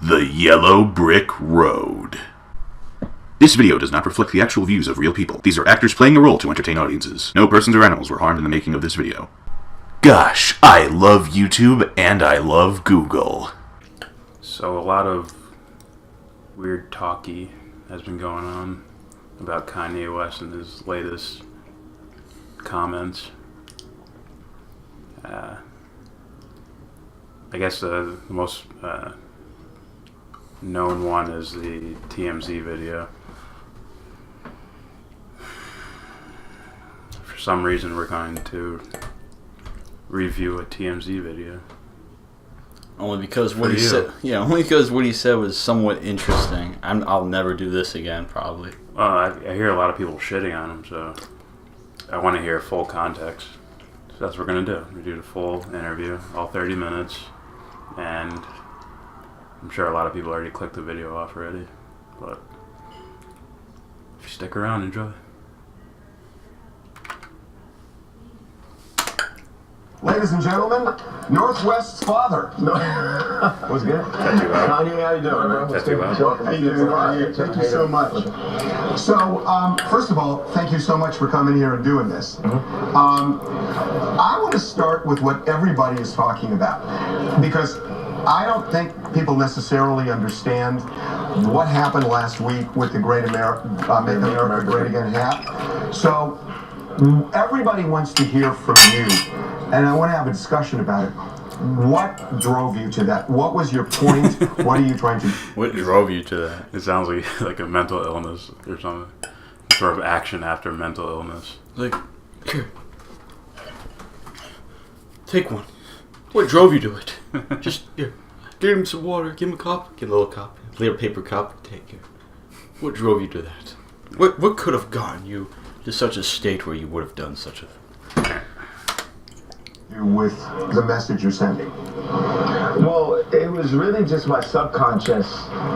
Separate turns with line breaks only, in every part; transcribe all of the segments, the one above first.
The Yellow Brick Road. This video does not reflect the actual views of real people. These are actors playing a role to entertain audiences. No persons or animals were harmed in the making of this video. Gosh, I love YouTube and I love Google.
So a lot of weird talky has been going on about Kanye West and his latest comments. I guess the most known one is the TMZ video. For some reason, we're going to review a TMZ video.
Only because what he said. Yeah, only because what he said was somewhat interesting. I'll never do this again, probably.
Well, I hear a lot of people shitting on him, so I want to hear full context. So that's what we're gonna do. We do the full interview, all 30 minutes, and I'm sure a lot of people already clicked the video off already. But if you stick around, enjoy.
Ladies and gentlemen, Northwest's father. What's good? Kanye, how you doing, bro?
That's too loud.
How you doing, Kanye? Thank you so much. So, first of all, thank you so much for coming here and doing this. I want to start with what everybody is talking about, because I don't think people necessarily understand what happened last week with the Great America, Make America Great Again hat. So, everybody wants to hear from you. And I want to have a discussion about it. What drove you to that? What was your point? What are you trying to...
What drove you to that?
It sounds like a mental illness or something. Sort of action after mental illness.
Like, here. Take one. What drove you to it? Just, here. Give him some water. Give him a cup. Get a little cup. A little paper cup. Take it. What drove you to that? What could have gotten you to such a state where you would have done such a thing?
With the message you're sending?
Well, it was really just my subconscious.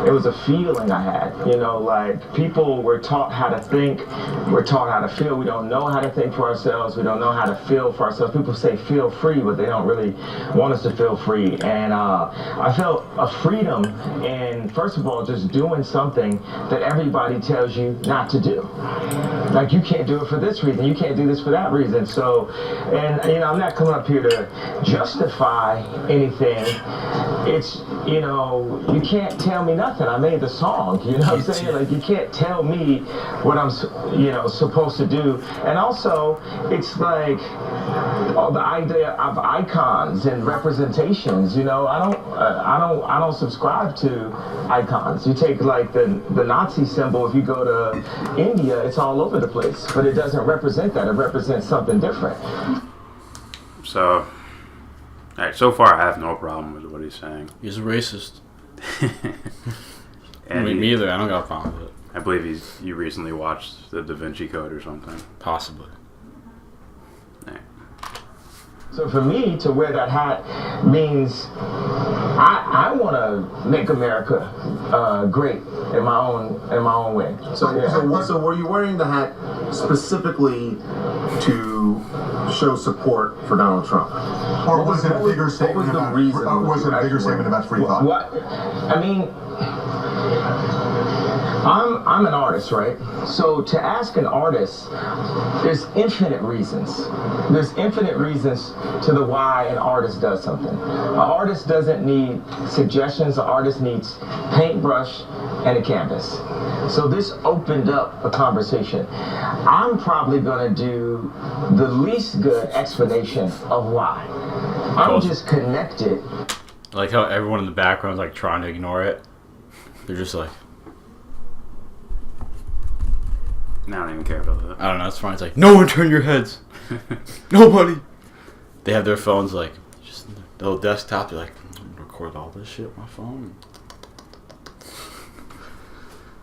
It was a feeling I had, like people were taught how to think, we're taught how to feel. We don't know how to think for ourselves. We don't know how to feel for ourselves. People say feel free, but they don't really want us to feel free. And I felt a freedom in, first of all, just doing something that everybody tells you not to do. Like, you can't do it for this reason. You can't do this for that reason. So, and, I'm not coming up here to justify anything. It's, you can't tell me nothing. I made the song, you know what I'm saying? Like, you can't tell me what I'm, supposed to do. And also, it's like, the idea of icons and representations, I don't subscribe to icons. You take, like, the Nazi symbol, if you go to India, it's all over the place. But it doesn't represent that. It represents something different.
So, alright, so far I have no problem with what he's saying.
He's a racist.
And
me either. I don't got a problem with it.
I believe you recently watched the Da Vinci Code or something.
Possibly.
Right.
So for me, to wear that hat means I want to make America great in my own way.
So were you wearing the hat specifically to show support for Donald Trump? Or was it a bigger statement about free thought?
What? I mean, I'm an artist, right? So to ask an artist, there's infinite reasons. There's infinite reasons to the why an artist does something. An artist doesn't need suggestions. An artist needs paintbrush and a canvas. So this opened up a conversation. I'm probably going to do the least good explanation of why. I'm just connected.
I like how everyone in the background is like trying to ignore it. They're just like,
I don't even care about that.
I don't know, it's fine. It's like, no one turn your heads. Nobody. They have their phones like, just the little desktop. They're like, I'm gonna record all this shit on my phone.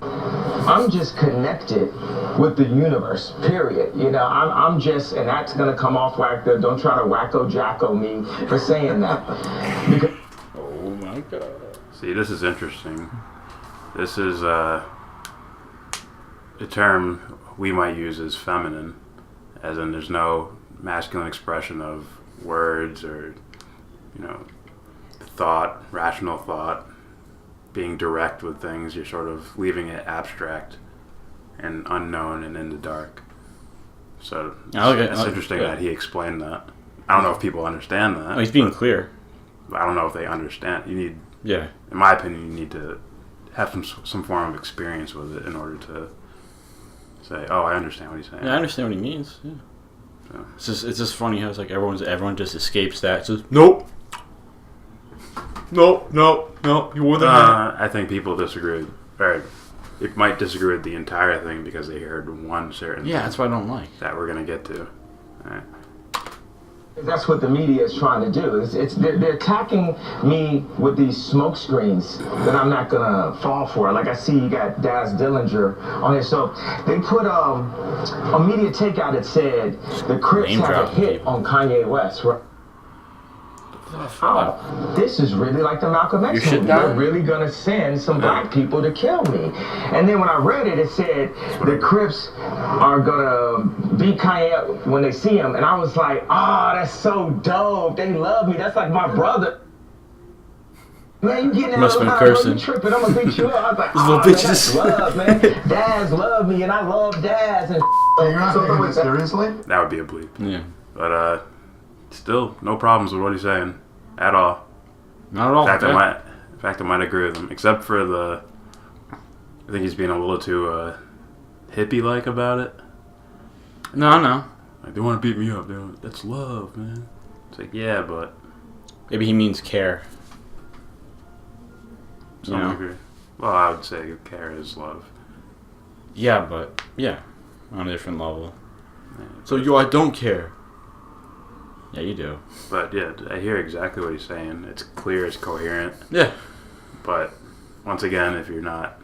I'm just connected with the universe, period. I'm just, and that's gonna come off like don't try to wacko-jacko me for saying that. Because
oh my God.
See, this is interesting. This is a term we might use as feminine, as in there's no masculine expression of words or, thought, rational thought. being direct with things. You're sort of leaving it abstract and unknown and in the dark. So it's interesting that he explained that. I don't know if people understand that.
Oh, he's being clear.
I don't know if they understand. You need,
in
my opinion, you need to have some form of experience with it in order to say, "Oh, I understand what he's saying."
Yeah, I understand what he means. Yeah.
So.
It's just funny how it's like everyone just escapes that. It's just nope. No, you wore the hat.
I think people disagree. Or it might disagree with the entire thing because they heard one certain.
Yeah, that's what I don't like.
That we're gonna get to. All right.
That's what the media is trying to do. They're attacking me with these smoke screens that I'm not gonna fall for. Like I see you got Daz Dillinger on here. So they put a media takeout that said the Crips have a hit on Kanye West. Right? Oh, this is really like the Malcolm X movie. They're really gonna send some black people to kill me. And then when I read it, it said the Crips are gonna beat Kanye up when they see him. And I was like, oh, that's so dope. They love me. That's like my brother. Man, you getting out of line, bro. You tripping. I'm gonna beat you up. I was like, oh, man, that's love, man. Daz love me, and I love Daz. And
you're not taking it seriously?
That would be a bleep.
Yeah.
But still, no problems with what he's saying at all.
Not at all.
In fact, I might agree with him, except for I think he's being a little too hippie-like about it.
No.
Like, they want to beat me up. That's love, man. It's like, yeah, but
maybe he means care.
Some degree. Well, I would say care is love.
Yeah, but on a different level. Yeah, so I don't care. Yeah, you do.
But yeah, I hear exactly what he's saying. It's clear, it's coherent.
Yeah.
But once again, if you're not,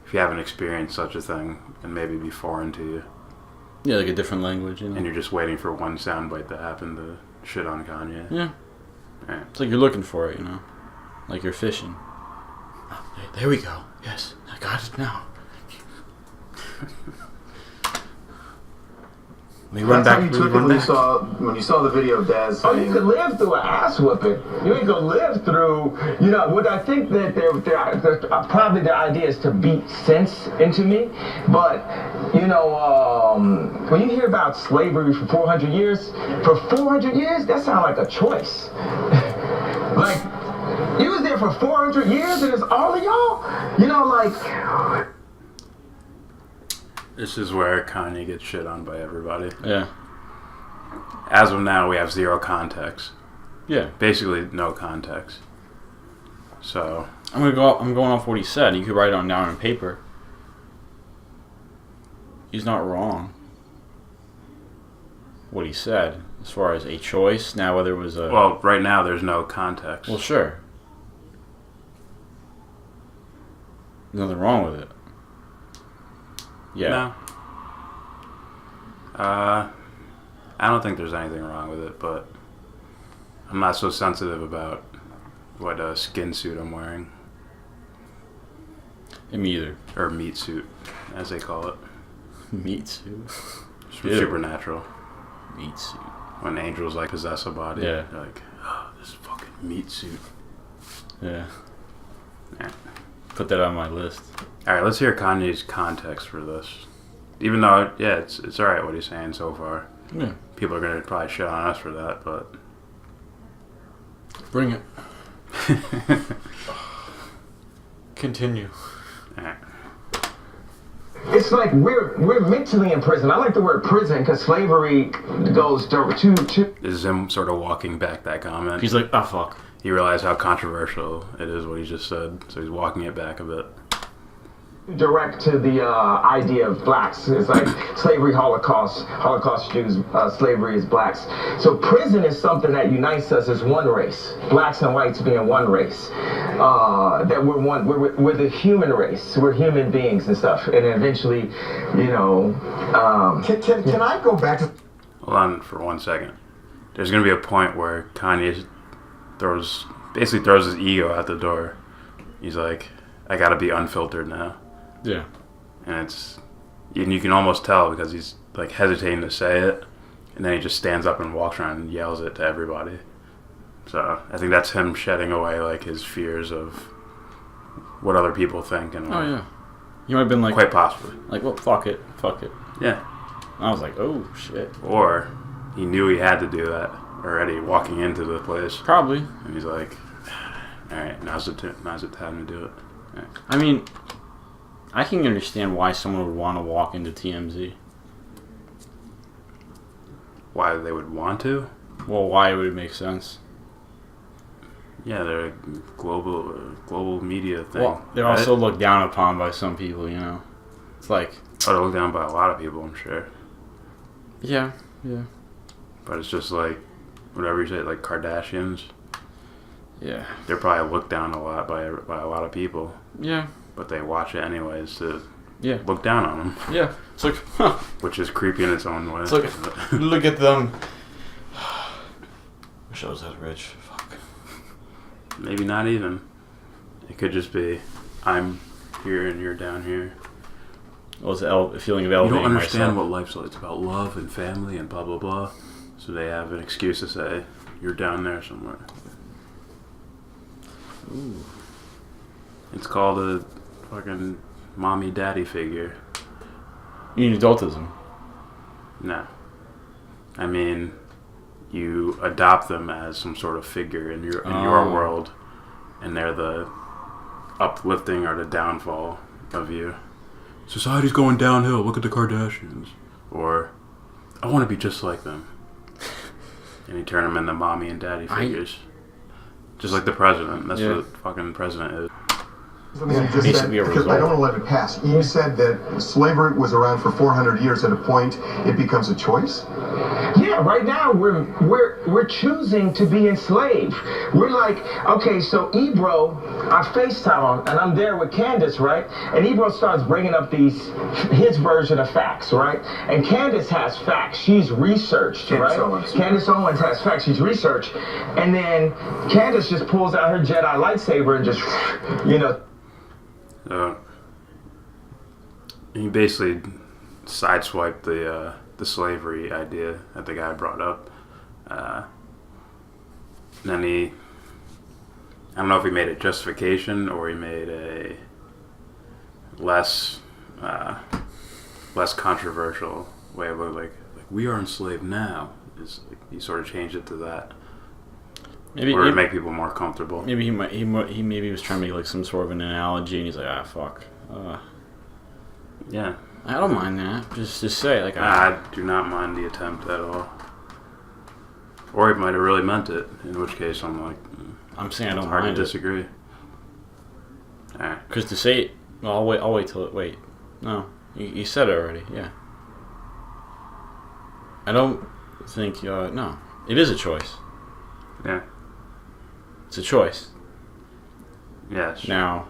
if you haven't experienced such a thing, it maybe be foreign to you.
Yeah, like a different language,
And you're just waiting for one soundbite to happen to shit on Kanye.
Yeah. It's like you're looking for it, like you're fishing. Oh, there we go. Yes, I got it now.
That's how you took it when you saw the video of Daz saying...
Oh, you could live through an ass whooping. You ain't gonna live through, what I think that probably the idea is to beat sense into me. But, when you hear about slavery for 400 years, that sounds like a choice. Like, you was there for 400 years and it's all of y'all?
This is where Kanye gets shit on by everybody.
Yeah.
As of now, we have zero context.
Yeah.
Basically, no context. So
I'm going off what he said. You could write it down on paper. He's not wrong. What he said, as far as a choice. Now, whether it was a...
Well, right now, there's no context.
Well, sure. There's nothing wrong with it. Yeah.
No. I don't think there's anything wrong with it, but I'm not so sensitive about what skin suit I'm wearing.
Me either.
Or meat suit, as they call it.
Meat suit?
Supernatural.
Meat suit.
When angels possess a body.
Yeah.
They're like, oh, this fucking meat suit.
Yeah.
Yeah.
Put that on my list.
Alright, let's hear Kanye's context for this. Even though, it's alright what he's saying so far.
Yeah.
People are going to probably shit on us for that, but...
Bring it. Continue.
Alright.
It's like we're mentally in prison. I like the word prison because slavery goes to...
This is him sort of walking back that comment.
He's like, oh, fuck.
He realized how controversial it is what he just said, so he's walking it back a bit.
Direct to the idea of blacks. It's like slavery, Holocaust Jews, slavery is blacks. So prison is something that unites us as one race. Blacks and whites being one race. That we're one. We're the human race. We're human beings and stuff. And then eventually, Can I go back to...
Hold on for 1 second. There's going to be a point where Kanye throws his ego out the door. He's like, I gotta be unfiltered now.
Yeah.
And you can almost tell because he's hesitating to say it, and then he just stands up and walks around and yells it to everybody. So I think that's him shedding away like his fears of what other people think. And
oh yeah, he might have been like
quite possibly
like, well, fuck it.
Yeah.
And I was like, oh shit.
Or he knew he had to do that already walking into the place.
Probably.
And he's like, all right, now's the time to do it. Right.
I mean, I can understand why someone would want to walk into TMZ.
Why they would want to?
Well, why would it make sense?
Yeah, they're a global media thing.
Well, they're
right?
also looked down upon by some people, you know. It's like...
Oh, they're looked down by a lot of people, I'm sure.
Yeah.
But it's just like, whatever you say, like Kardashians.
Yeah.
They're probably looked down a lot by a lot of people.
Yeah.
But they watch it anyways to
look
down on them.
Yeah. It's like, huh.
Which is creepy in its own way.
It's like, look at them. Wish I was that rich. Fuck.
Maybe not even. It could just be, I'm here and you're down here.
Well, it's a feeling of elevating
You don't understand
myself.
what life's like. It's about love and family and blah, blah, blah. So they have an excuse to say, you're down there somewhere.
Ooh.
It's called a fucking mommy daddy figure.
You mean adultism?
No. I mean, you adopt them as some sort of figure in your world, and they're the uplifting or the downfall of you. Society's going downhill. Look at the Kardashians. Or, I want to be just like them. And you turn them into mommy and daddy figures. Just like the president. That's what the fucking president is.
Something you just said, because I don't want to let it pass. You said that slavery was around for 400 years. At a point, it becomes a choice.
Yeah, right now we're choosing to be enslaved. We're like, okay, so Ebro, I FaceTime him, and I'm there with Candace, right? And Ebro starts bringing up his version of facts, right? And Candace has facts. She's researched, right? Candace Owens has facts. She's researched. And then Candace just pulls out her Jedi lightsaber and just, you know.
He basically sideswiped the slavery idea that the guy brought up. Then I don't know if he made a justification or he made a less controversial way of like we are enslaved now. Is he sort of changed it to that. Maybe to make people more comfortable.
Maybe he maybe was trying to make like some sort of an analogy, and he's like, fuck.
Yeah.
I don't mind that. Just say like.
I do not mind the attempt at all. Or he might have really meant it, in which case I'm like.
I'm saying I don't
hard
mind
to disagree.
Because to say it, well, I'll wait till it. Wait, no, you said it already. Yeah. I don't think. No, it is a choice.
Yeah.
It's a choice.
Yes.
Now,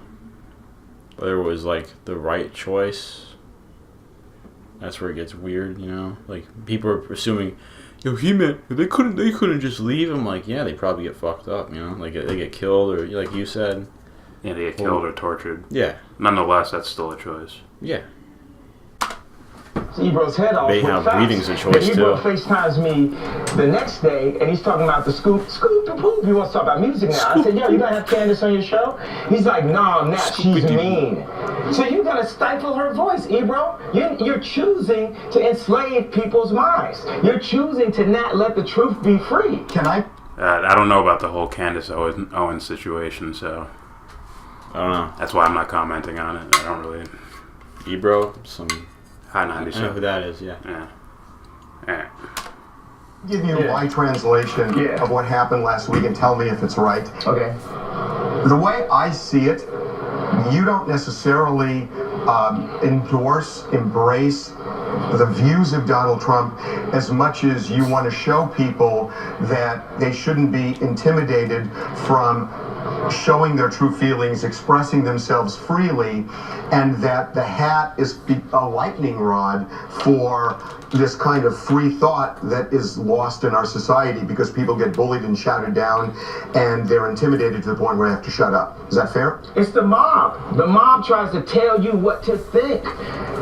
whether it was like the right choice, that's where it gets weird, you know. Like people are assuming, he meant they couldn't just leave. I'm like, yeah, they probably get fucked up, you know. Like they get killed or like you said.
Yeah, they get killed or tortured.
Yeah.
Nonetheless, that's still a choice.
Yeah.
Ebro's head off.
They have breathing's a choice too.
Ebro FaceTimes me the next day, and he's talking about the scoop and poop. He wants to talk about music now. I said, yo, you gonna have Candace on your show? He's like, no, Nat, she's mean. So you gotta stifle her voice, Ebro. You're choosing to enslave people's minds. You're choosing to not let the truth be free.
Can I?
I don't know about the whole Candace Owens situation, so
I don't know.
That's why I'm not commenting on it. I don't really.
Ebro, some.
High 90s.
I know who that is, yeah.
Yeah.
Give you my translation of what happened last week and tell me if it's right.
Okay.
The way I see it, you don't necessarily embrace the views of Donald Trump as much as you want to show people that they shouldn't be intimidated from showing their true feelings, expressing themselves freely, and that the hat is a lightning rod for this kind of free thought that is lost in our society because people get bullied and shouted down and they're intimidated to the point where they have to shut up. Is that fair?
It's the mob. The mob tries to tell you what to think.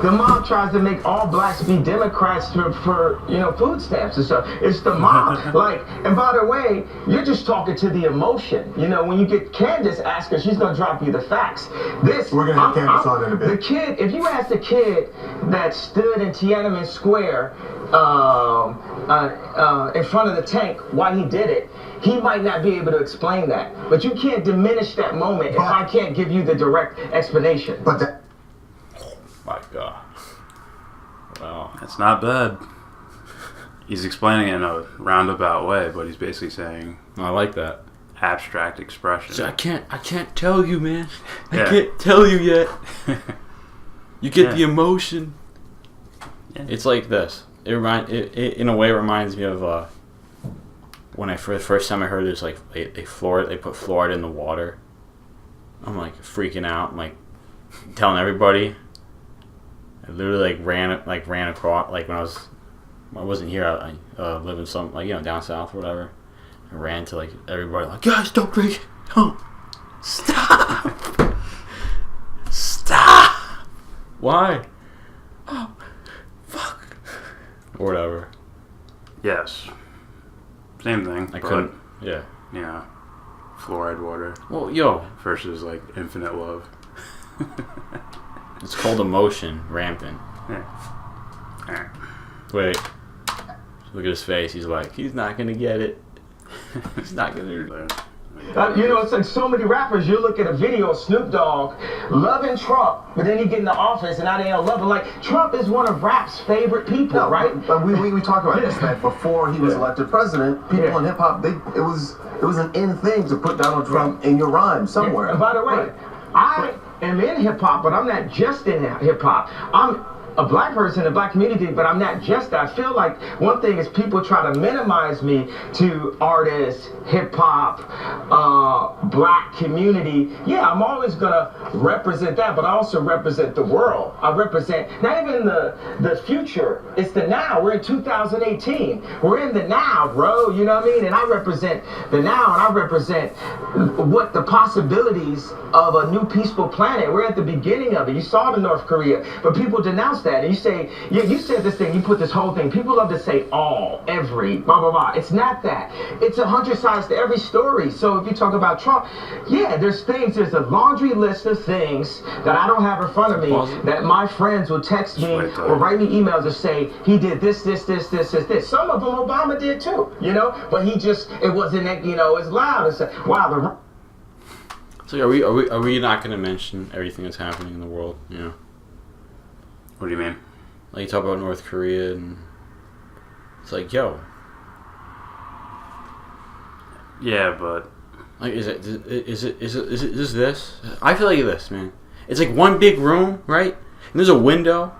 The mob tries to make all blacks be Democrats for food stamps and stuff. It's the mob. And by the way, you're just talking to the emotion. When you get Candace asking, she's gonna drop you the facts.
We're gonna have Candace on in a bit.
The kid, if you ask the kid that stood in Tiananmen Square in front of the tank why he did it, he might not be able to explain that. But you can't diminish that moment if I can't give you the direct explanation.
But that.
Oh my God. Wow.
That's not bad. He's explaining it in a roundabout way, but he's basically saying
I like that.
Abstract expression.
So I can't tell you, man. I can't tell you yet. You get the emotion. Yeah. It's like this. It in a way reminds me of when for the first time I heard this, like they put fluoride in the water. I'm like freaking out. I'm like telling everybody. I literally ran across when I wasn't here. I live in some down south or whatever. I ran to everybody guys, don't drink it. Don't stop. Stop. Why? Oh, fuck. Or whatever.
Yes. Same thing.
I couldn't. Yeah.
Yeah. Fluoride water.
Well, yo.
Versus infinite love.
It's called emotion rampant.
Yeah. Alright.
Wait. Look at his face. He's not gonna get it. He's not gonna.
It's like so many rappers. You look at a video of Snoop Dogg loving Trump, but then he get in the office and now they don't love him. Trump is one of rap's favorite people, right?
But we talk about this, that before he was elected president, people in hip hop, it was an in thing to put Donald Trump in your rhyme somewhere.
And by the way, I am in hip hop, but I'm not just in hip hop. I'm a black person in the black community, but I'm not just that. I feel like one thing is people try to minimize me to artists, hip hop, black community. Yeah, I'm always gonna represent that, but I also represent the world. I represent not even the future, it's the now. We're in 2018. We're in the now, bro. You know what I mean? And I represent the now, and I represent what the possibilities of a new peaceful planet. We're at the beginning of it. You saw the North Korea, but people denounced that. And you say, you said this thing, you put this whole thing. People love to say all, every, blah, blah, blah. It's not that. It's 100 sides to every story. So if you talk about Trump, there's a laundry list of things that I don't have in front of me that my friends will text me or write me emails and say, he did this. Some of them Obama did too, but it wasn't, as loud as, wow.
So are we not going to mention everything that's happening in the world,
What do you mean?
You talk about North Korea, and it's yo.
Yeah, but
is it this? I feel like this, man. It's one big room, right? And there's a window,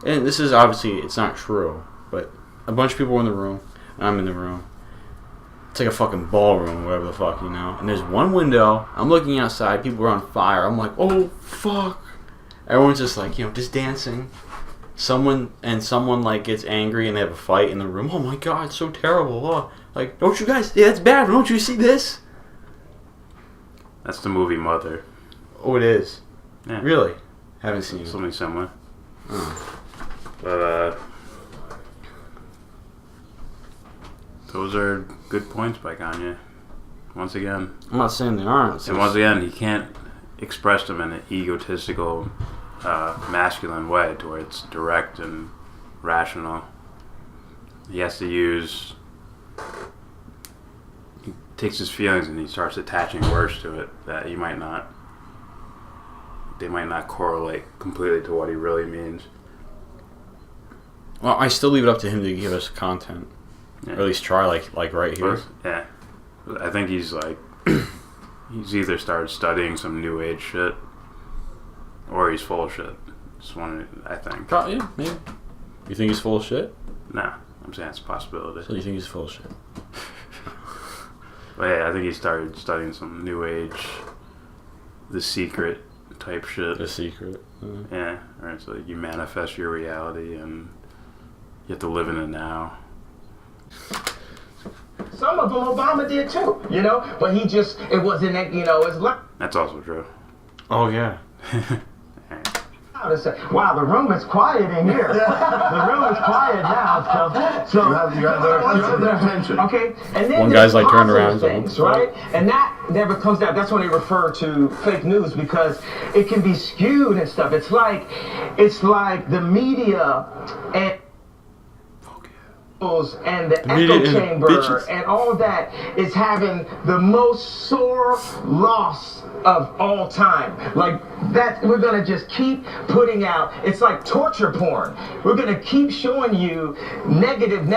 and this is obviously it's not true, but a bunch of people are in the room, and I'm in the room. It's like a fucking ballroom, whatever the fuck, And there's one window. I'm looking outside. People are on fire. I'm like, oh fuck. Everyone's just just dancing. Someone gets angry and they have a fight in the room. Oh my god, it's so terrible. Oh, don't you guys? Yeah, that's bad. Don't you see this?
That's the movie Mother.
Oh, it is.
Yeah.
Really? Haven't seen it.
Something similar.
Oh.
But those are good points by Kanye. Once again.
I'm not saying they aren't.
And once again, he can't express them in an egotistical, masculine way to where it's direct and rational. He has to he takes his feelings and he starts attaching words to it that they might not correlate completely to what he really means.
Well, I still leave it up to him to give us content. Yeah. Or at least try, like right here.
Yeah. I think he's he's either started studying some new age shit or he's full of shit. Just one, I think.
Probably, yeah, maybe. You think he's full of shit?
No, I'm saying it's a possibility.
So you think he's full of shit?
But yeah, I think he started studying some new age, The Secret type shit.
The Secret.
Yeah, right. So you manifest your reality, and you have to live in it now.
Some of them Obama did too, but it wasn't that, it's like.
That's also true.
Oh, yeah.
Wow, the room is quiet in here. The room is quiet now. So
you have their attention.
Okay, and then
one guy's like turned around,
things, right? And that never comes down. That's when they refer to fake news because it can be skewed and stuff. It's like the media and the echo chamber and all that is having the most sore loss of all time. Like that, we're gonna just keep putting out. It's like torture porn. We're gonna keep showing you negative,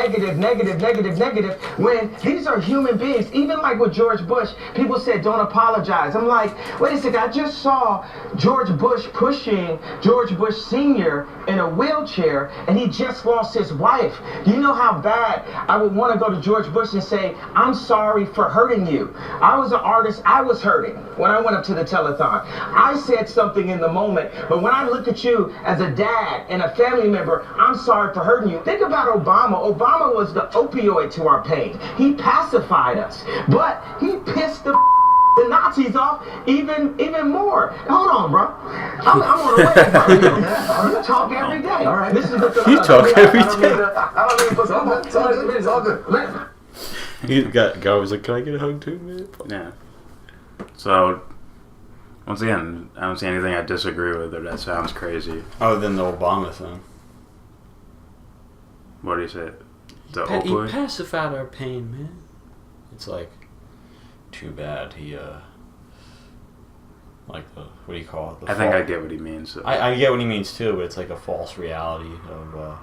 when these are human beings. Even like with George Bush, people said don't apologize. I'm like, wait a second, I just saw George Bush pushing George Bush Sr. in a wheelchair and he just lost his wife. Do you know how bad I would want to go to George Bush and say, I'm sorry for hurting you. I was an artist, I was hurting when I went up to the telethon. I said something in the moment, but when I look at you as a dad and a family member, I'm sorry for hurting you. Think about Obama. Obama was the opioid to our pain. He pacified us, but he pissed the Nazis off even more. Hold on, bro. I'm on the way, bro. You talk every day. All right. This is the
You talk every day.
I don't need to it's all good.
He guy was like, can I get a hug too, man?
Yeah. So, once again, I don't see anything I disagree with or that sounds crazy.
Other than the Obama thing.
What do you say? The
He
opioid?
pacified our pain, man. It's like, too bad he, like what do you call it?
I think I get what he means. So.
I get what he means too, but it's like a false reality of,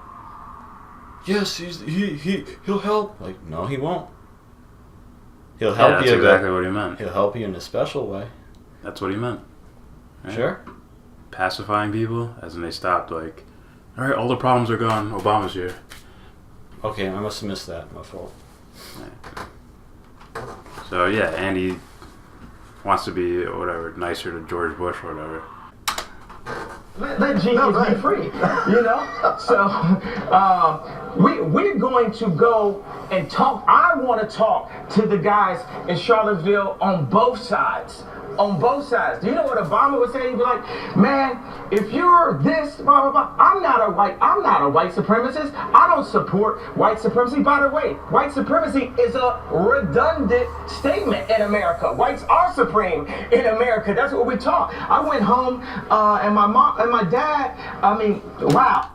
yes, he'll help. Like, no, he won't. He'll help
that's
you.
Exactly what he meant.
He'll help you in a special way.
That's what he meant. Right?
Sure.
Pacifying people, as in they stopped. Like, all right, all the problems are gone. Obama's here.
Okay, I must have missed that. My fault.
Right. So yeah, Andy wants to be whatever nicer to George Bush or whatever.
Let genius be free, So we're going to go and talk. I want to talk to the guys in Charlottesville on both sides. On both sides. Do you know what Obama would say? He'd be like, man, if you're this, blah, blah, blah, I'm not a white supremacist. I don't support white supremacy. By the way, white supremacy is a redundant statement in America. Whites are supreme in America. That's what we taught. I went home and my mom and my dad, wow.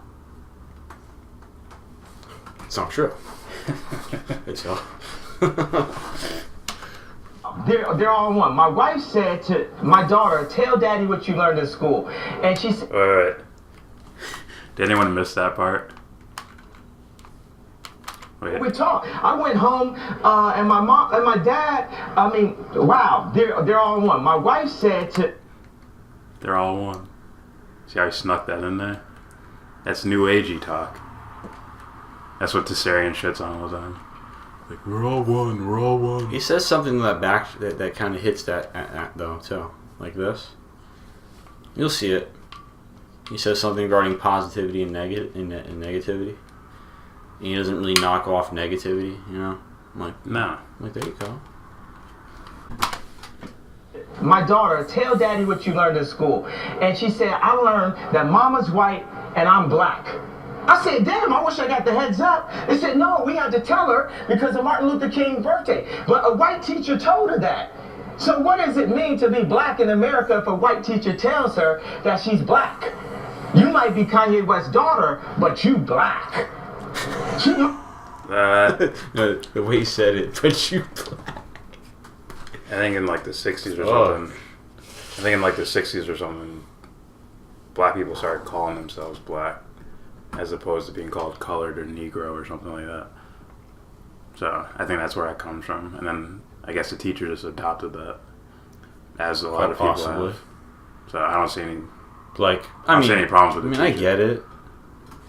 It's not true. It's all.
They're all one. My wife said to my daughter, tell daddy what you learned in school. And she said...
Wait. Did anyone miss that part? Wait.
We talked. I went home and my mom and my dad, wow, they're all one. My wife said to...
They're all one. See how he snuck that in there? That's new agey talk. That's what Tessarian shits on all the time. Like, we're all one.
He says something that kind of hits that though too, like this. You'll see it. He says something regarding positivity and negativity. And he doesn't really knock off negativity, I'm like,
No.
I'm like, there you go.
My daughter, tell daddy what you learned in school. And she said, I learned that mama's white and I'm black. I said, damn, I wish I got the heads up. They said, no, we had to tell her because of Martin Luther King's birthday. But a white teacher told her that. So what does it mean to be black in America if a white teacher tells her that she's black? You might be Kanye West's daughter, but you black.
No, the way he said it, but you black.
I think in like the 60s or something. Black people started calling themselves black, as opposed to being called colored or Negro or something like that. So I think that's where that comes from. And then I guess the teacher just adopted that, as a lot of people have. So I don't see any. I don't see any problems with it.
I get it,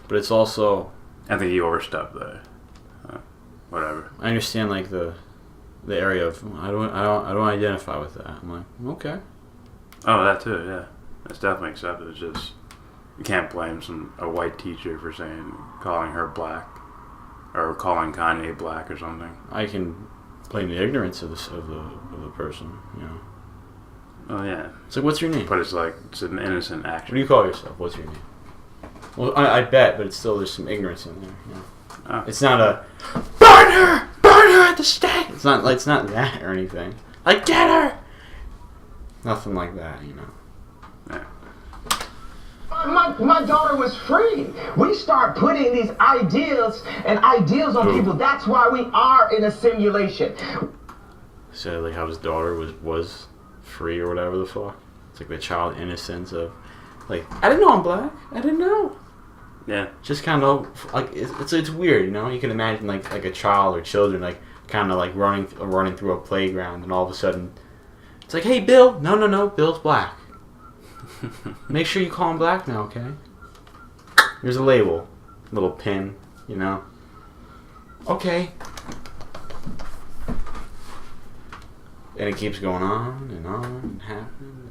but it's also.
I think he overstepped there. Whatever.
I understand the area of I don't identify with that. I'm like, okay.
Oh, that too, yeah. It's definitely accepted. It's just you can't blame a white teacher for calling her black or calling Kanye black or something.
I can blame the ignorance of the person. You know.
Oh yeah.
It's like, what's your name?
But it's an innocent action.
What do you call yourself? What's your name? Well, I bet, but it's still there's some ignorance in there. You know?
Oh.
It's not a burn her at the stake. It's not that or anything. Like, get her. Nothing like that, you know.
Yeah.
My daughter was free. We start putting these ideals on people. That's why we are in a simulation.
So like how his daughter was free or whatever the fuck. It's like the child innocence of like, I didn't know I'm black. I didn't know.
Yeah.
Just kind of like it's weird, you know. You can imagine like a child or children like kind of like running through a playground, and all of a sudden it's like, hey Bill, no, Bill's black. Make sure you call him black now, okay? Here's a label, little pin, you know. Okay. And it keeps going on and happening.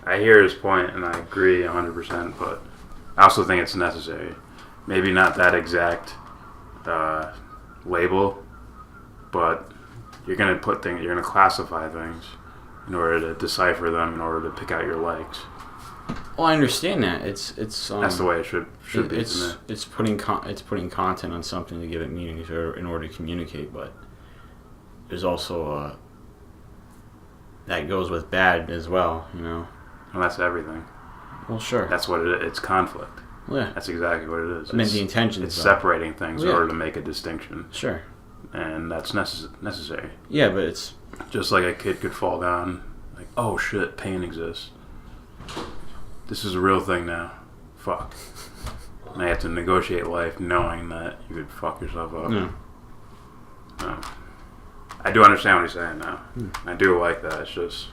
I hear his point and I agree 100%, but I also think it's necessary. Maybe not that exact label, but you're gonna classify things in order to decipher them, in order to pick out your likes.
Well, I understand that. It's
that's the way it should be.
It's putting content on something to give it meaning in order to communicate, but there's also that goes with bad as well, you know.
Well, that's everything.
Well, sure.
That's what it is. It's conflict.
Yeah.
That's exactly what it is.
I mean, the intention
It's
is
separating things in order to make a distinction.
Sure.
And that's necessary.
Yeah, but it's
just like a kid could fall down, like, oh shit, pain exists. This is a real thing now. Fuck. And I have to negotiate life knowing that you could fuck yourself up.
Yeah.
No. I do understand what he's saying now. I do like that. It's just,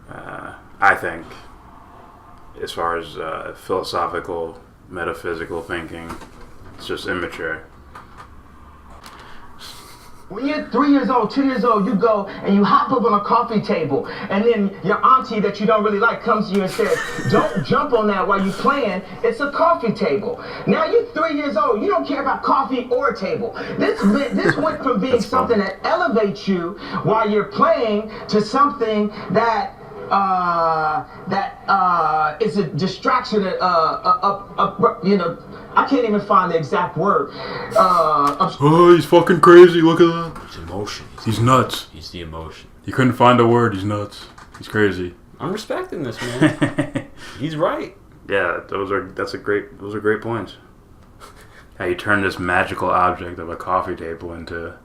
I think, as far as philosophical, metaphysical thinking, it's just immature.
When you're 3 years old, 2 years old, you go and you hop up on a coffee table, and then your auntie that you don't really like comes to you and says, don't jump on that while you're playing, it's a coffee table. Now you're 3 years old, you don't care about coffee or a table. This went from being something that elevates you while you're playing to something that is a distraction, you know, I can't even find the exact word.
Oh, he's fucking crazy, look at that.
It's emotion.
He's nuts.
He's the emotion.
You couldn't find a word, he's nuts. He's crazy.
I'm respecting this, man. He's right.
Yeah, those are great points. How you turn this magical object of a coffee table into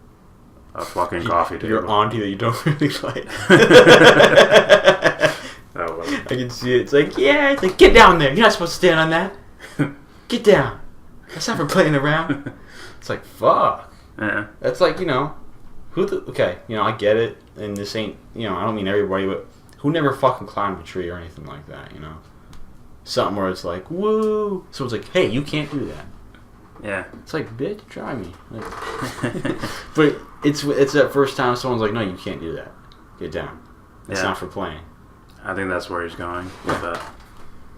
a fucking coffee table.
Your auntie that you don't really like.
Oh, well.
I can see it. It's like, yeah, it's like, get down there. You're not supposed to stand on that. Get down. That's not for playing around. It's like, fuck.
Yeah.
That's like, you know, okay, you know, I get it, and this ain't, you know, I don't mean everybody, but who never fucking climbed a tree or anything like that, you know? Something where it's like, woo. So it's like, hey, you can't do that.
Yeah.
It's like, bitch, try me. Like, but it's that first time someone's like, no, you can't do that. Get down. It's not for playing.
I think that's where he's going with that.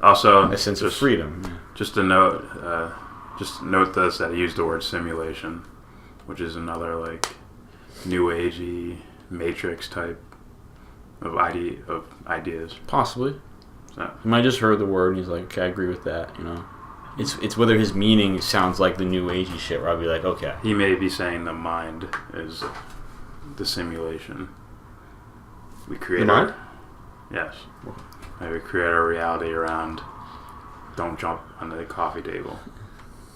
Also,
a sense of freedom. Yeah.
Just to note, this, that he used the word simulation, which is another like new agey Matrix type of ideas.
Possibly.
So.
He might have just heard the word and he's like, okay, I agree with that, you know. It's whether his meaning sounds like the new agey shit where I'll be like, okay.
He may be saying the mind is the simulation. We create
the mind?
Yes. Maybe create a reality around don't jump on the coffee table.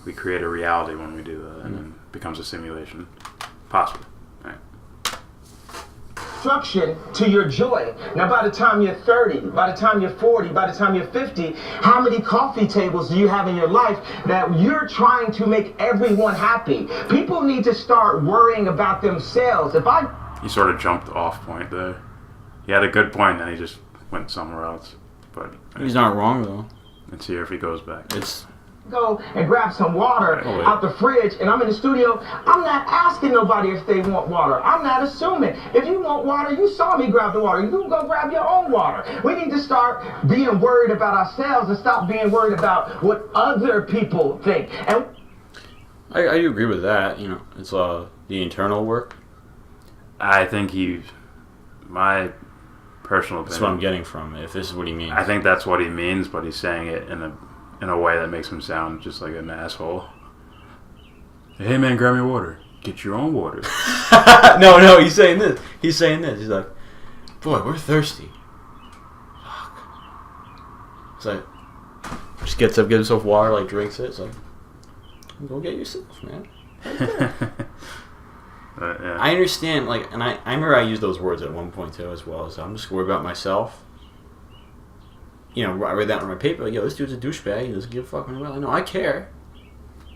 We create a reality when we do that, and then it becomes a simulation. Possibly. Right.
Destruction to your joy. Now by the time you're 30, by the time you're 40, by the time you're 50, how many coffee tables do you have in your life that you're trying to make everyone happy? People need to start worrying about themselves.
He sort of jumped off point there. He had a good point, then he just went somewhere else. But
he's not wrong though.
Let's see if he goes back.
go and grab some water out the fridge and I'm in the studio, I'm not asking nobody if they want water. I'm not assuming. If you want water, you saw me grab the water. You go grab your own water. We need to start being worried about ourselves and stop being worried about what other people think. And
I do agree with that. You know, it's the internal work.
I think my personal opinion.
That's what I'm getting from it. If this is what he means,
I think that's what he means, but he's saying it in a way that makes him sound just like an asshole. Hey man, grab me water. Get your own water.
No, he's saying this. He's like, boy, we're thirsty. Fuck. It's like, just gets up, gives himself water, like drinks it. It's like, go get yourself, man.
Yeah.
I understand, like, and I remember I used those words at one point too, as well. So I'm just worried about myself. You know, I read that on my paper. Like, yo, this dude's a douchebag. He doesn't give a fuck. Well, no, I care.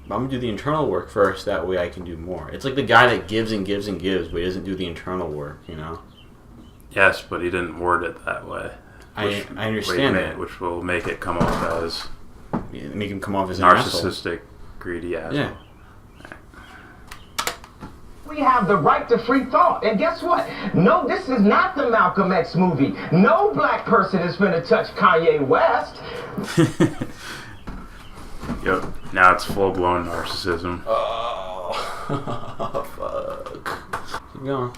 But I'm gonna do the internal work first. That way, I can do more. It's like the guy that gives and gives and gives, but he doesn't do the internal work. You know.
Yes, but he didn't word it that way.
I understand that,
which will make it come off as
make him come off as an
narcissistic,
asshole.
greedy asshole.
Yeah.
we have the right to free thought. And guess what? No, this is not the Malcolm X movie. No black person is finna touch Kanye West.
Yep. Now it's full-blown narcissism.
Oh, fuck. Keep going.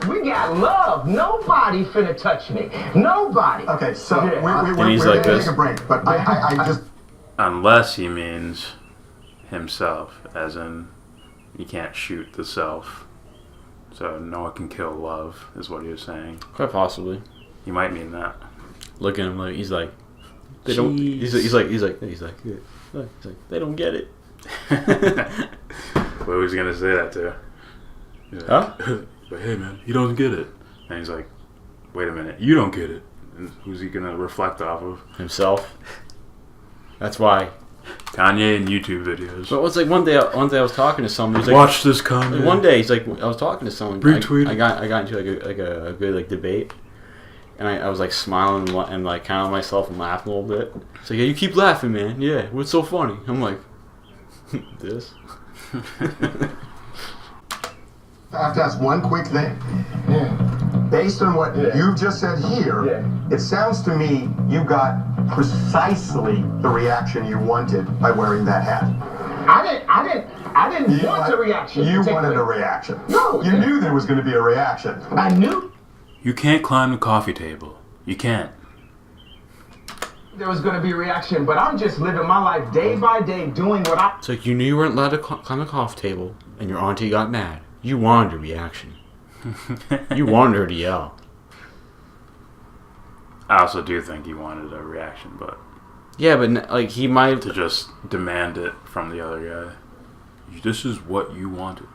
We got love. Nobody finna touch me. Nobody.
Okay, so we're
like
going to
this.
take a break, but I just...
Unless he means himself, as in you can't shoot the self. So no one can kill love, is what he was saying.
Quite possibly.
He might mean that.
Look at him like he's like they don't. He's like they don't get it.
Well, who's gonna say that to? Like,
Huh?
But hey, man, he doesn't get it. And he's like, wait a minute, you don't get it. And who's he gonna reflect off of?
Himself. That's why.
Kanye and YouTube videos.
But it's like one day I was talking to someone. He's like,
watch this, Kanye.
Like one day he's like, I was talking to someone.
Retweet.
I got into a good like debate, and I was like smiling and like kind of myself and laughing a little bit. It's like, yeah, you keep laughing, man. Yeah, what's so funny? I'm like, this.
I have to ask one quick thing. Based on what you've just said here, it sounds to me you got precisely the reaction you wanted by wearing that hat.
I didn't want a reaction.
You wanted a reaction.
No.
You knew there was going to be a reaction.
I knew
You can't climb the coffee table. You can't.
there was going to be a reaction, but I'm just living my life day by day doing what I...
It's like you knew you weren't allowed to climb the coffee table, and your auntie got mad. You wanted a reaction. You wanted her to yell.
I also do think he wanted a reaction, but
Yeah, but like he might.
to just demand it from the other guy. This is what you wanted.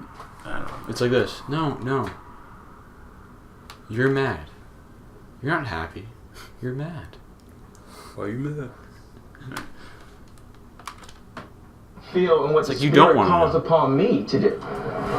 I don't know.
It's like this. No. You're mad. You're not happy. You're mad.
Why are you mad?
feel and what
It's
the
like you
Spirit
don't wanna
calls
know.
upon me to do.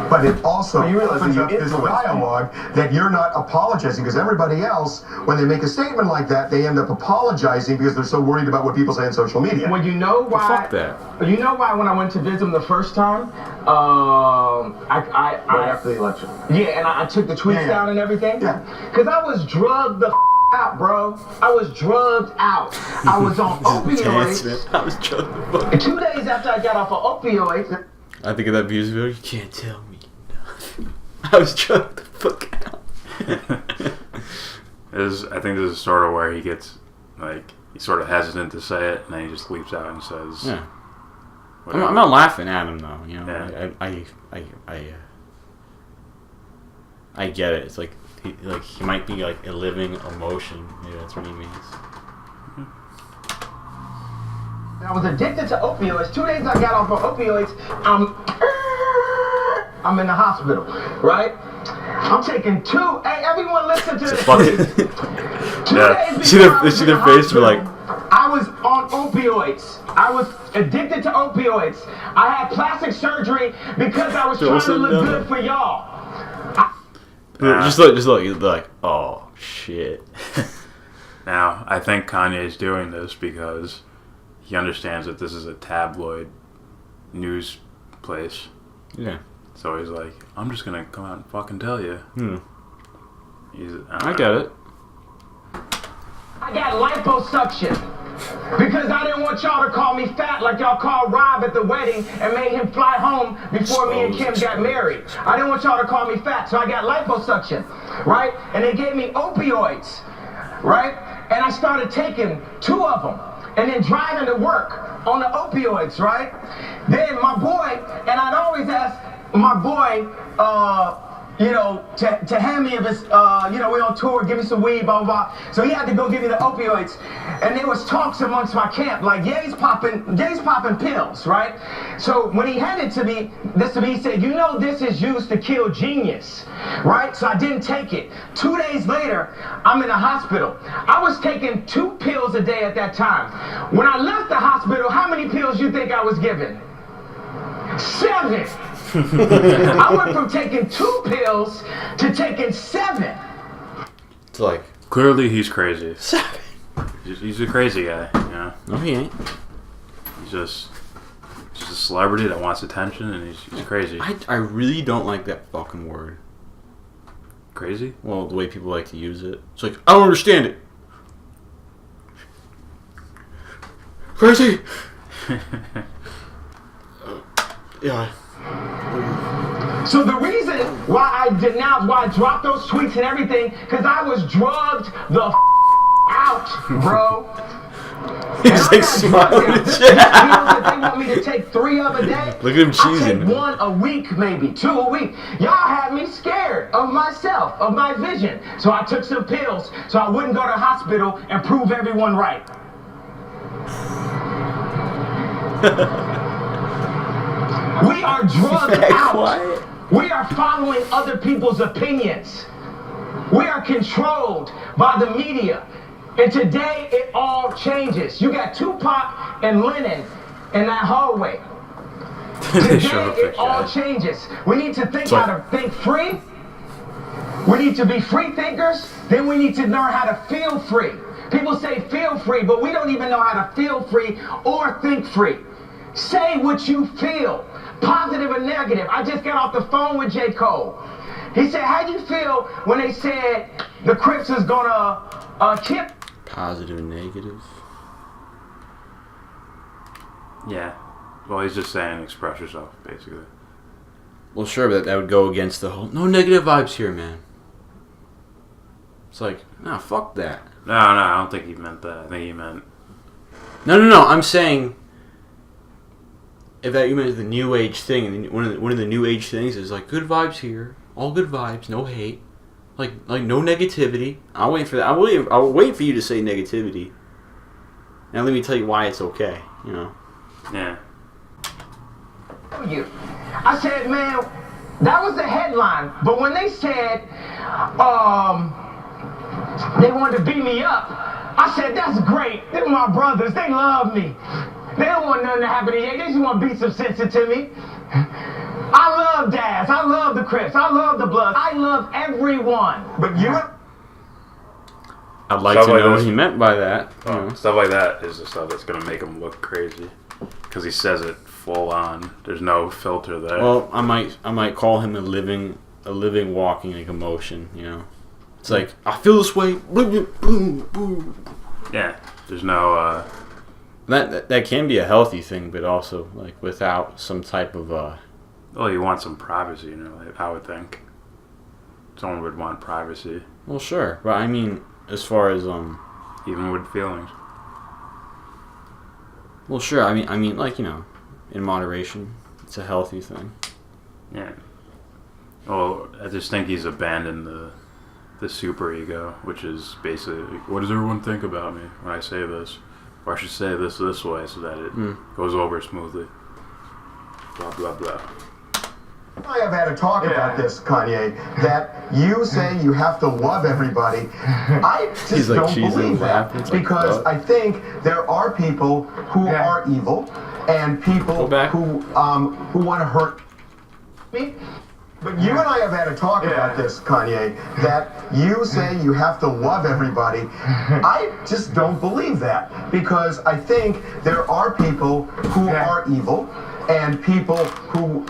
But it also
You realize
opens
that
up
you
this
influence
dialogue that you're not apologizing, because everybody else, when they make a statement like that, they end up apologizing because they're so worried about what people say on social media.
Well, you know why?
Fuck that.
You know why? When I went to visit him the first time,
Right after the election.
yeah, and I took the tweets
Yeah.
down and everything.
Yeah.
Cause I was drugged the out, bro. I was drugged out. I was on opioids.
I was joking.
And 2 days after I got off of opioids,
I think of that music video. You can't tell me nothing. I was drunk the fuck out.
I think this is sort of where he gets, like, he's sort of hesitant to say it, and then he just leaps out and says,
Yeah.
whatever.
I'm not laughing at him though. You know.
Yeah.
I get it. It's like he might be like a living emotion. Maybe that's what he means.
I was addicted to opioids. 2 days I got off of opioids. I'm in the hospital, right? I'm taking two. Hey, everyone, listen to this.
Fuck it.
2
Yeah.
days
See
before I
their
was
see
in
their
the
face. They're like,
hospital, I was on opioids. I was addicted to opioids. I had plastic surgery because I was trying to look good for y'all.
just like, oh shit.
Now, I think Kanye's doing this because he understands that this is a tabloid news place.
Yeah.
So he's like, I'm just gonna come out and fucking tell you.
I get it.
I got liposuction because I didn't want y'all to call me fat like y'all called Rob at the wedding and made him fly home before me and Kim got married. I didn't want y'all to call me fat, so I got liposuction, right? And they gave me opioids, right? And I started taking 2 of them and then driving to work on the opioids, right? Then my boy, and I'd always ask my boy, you know, to hand me of his, you know, we're on tour, give me some weed, blah, blah, blah. So he had to go give me the opioids. And there was talks amongst my camp, like, Ye's popping pills, right? So when he handed to me, he said, you know this is used to kill genius, right? So I didn't take it. 2 days later, I'm in the hospital. I was taking 2 pills a day at that time. When I left the hospital, how many pills you think I was given? 7. I went from taking 2 pills to taking 7.
It's like,
Clearly he's crazy.
7.
He's a crazy guy, you know?
No, he ain't.
He's just a celebrity that wants attention, and he's crazy.
I really don't like that fucking word.
Crazy?
Well, the way people like to use it. It's like, I don't understand it. Crazy! Yeah.
So the reason why I denounced, why I dropped those tweets and everything, because I was drugged the out, bro.
He's like smiling.
These pills that they want me to take 3 of a day.
Look at him
I
cheesing.
take 1 a week, maybe 2 a week. Y'all had me scared of myself, of my vision. So I took some pills so I wouldn't go to the hospital and prove everyone right. We are drugged out.
Quiet.
We are following other people's opinions. We are controlled by the media. And today it all changes. You got Tupac and Lennon in that hallway. Today it all changes. We need to think how to think free. We need to be free thinkers. Then we need to learn how to feel free. People say feel free, but we don't even know how to feel free or think free. Say what you feel, positive or negative. I just got off the phone with J. Cole. He said, how do you feel when they said the Crips is gonna kill?
Positive and negative.
Yeah. Well, he's just saying express yourself, basically.
Well, sure, but that would go against the whole, no negative vibes here, man. It's like, nah, fuck that.
No, I don't think he meant that. I think he meant...
No, I'm saying... If that you meant the new age thing, and one of the new age things is like good vibes here, all good vibes, no hate, like no negativity. I'll wait for that. I'll wait for you to say negativity, and let me tell you why it's okay. You know.
Yeah.
I said, man, that was the headline. But when they said they wanted to beat me up, I said that's great. They're my brothers. They love me. They don't want nothing to happen to you. They just want to beat some sense into me. I love Daz. I love the Crips. I love the Bloods. I love everyone.
But you...
I'd like
Stuff
to
like
know
this.
what he meant by that. You know.
Stuff like that is the stuff that's going to make him look crazy. Because he says it full on. There's no filter there.
Well, I might call him a living walking like emotion. You know, it's like I feel this way. Boom, boom, boom.
Yeah. There's no...
That can be a healthy thing, but also like without some type of
Well, you want some privacy, you know, I would think. Someone would want privacy.
Well, sure, but I mean, as far as
Even with feelings.
Well, sure. I mean, like, you know, in moderation, it's a healthy thing.
Yeah. Well, I just think he's abandoned the super ego, which is basically, what does everyone think about me when I say this? Or I should say this way so that it goes over smoothly. Blah, blah, blah.
I have had a talk about this, Kanye, that you say you have to love everybody. I just don't believe that, because I think there are people who are evil and people who want to hurt me. But you and I have had a talk about this, Kanye, that you say you have to love everybody. I just don't believe that, because I think there are people who are evil and people who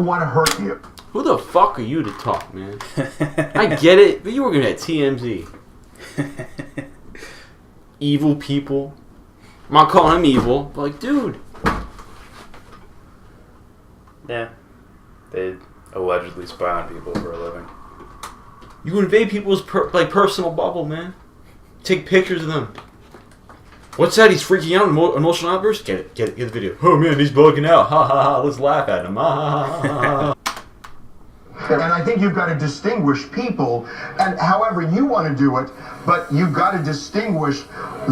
want to hurt you.
Who the fuck are you to talk, man? I get it, but you working at TMZ. Evil people. I'm not calling him evil, but like, dude.
Yeah. They allegedly spy on people for a living.
You invade people's personal bubble, man. Take pictures of them. What's that? He's freaking out, emotional outburst? Get the video. Oh man, he's bugging out. Ha ha ha, let's laugh at him. Ha ha ha ha.
And I think you've got to distinguish people, and however you want to do it, but you've got to distinguish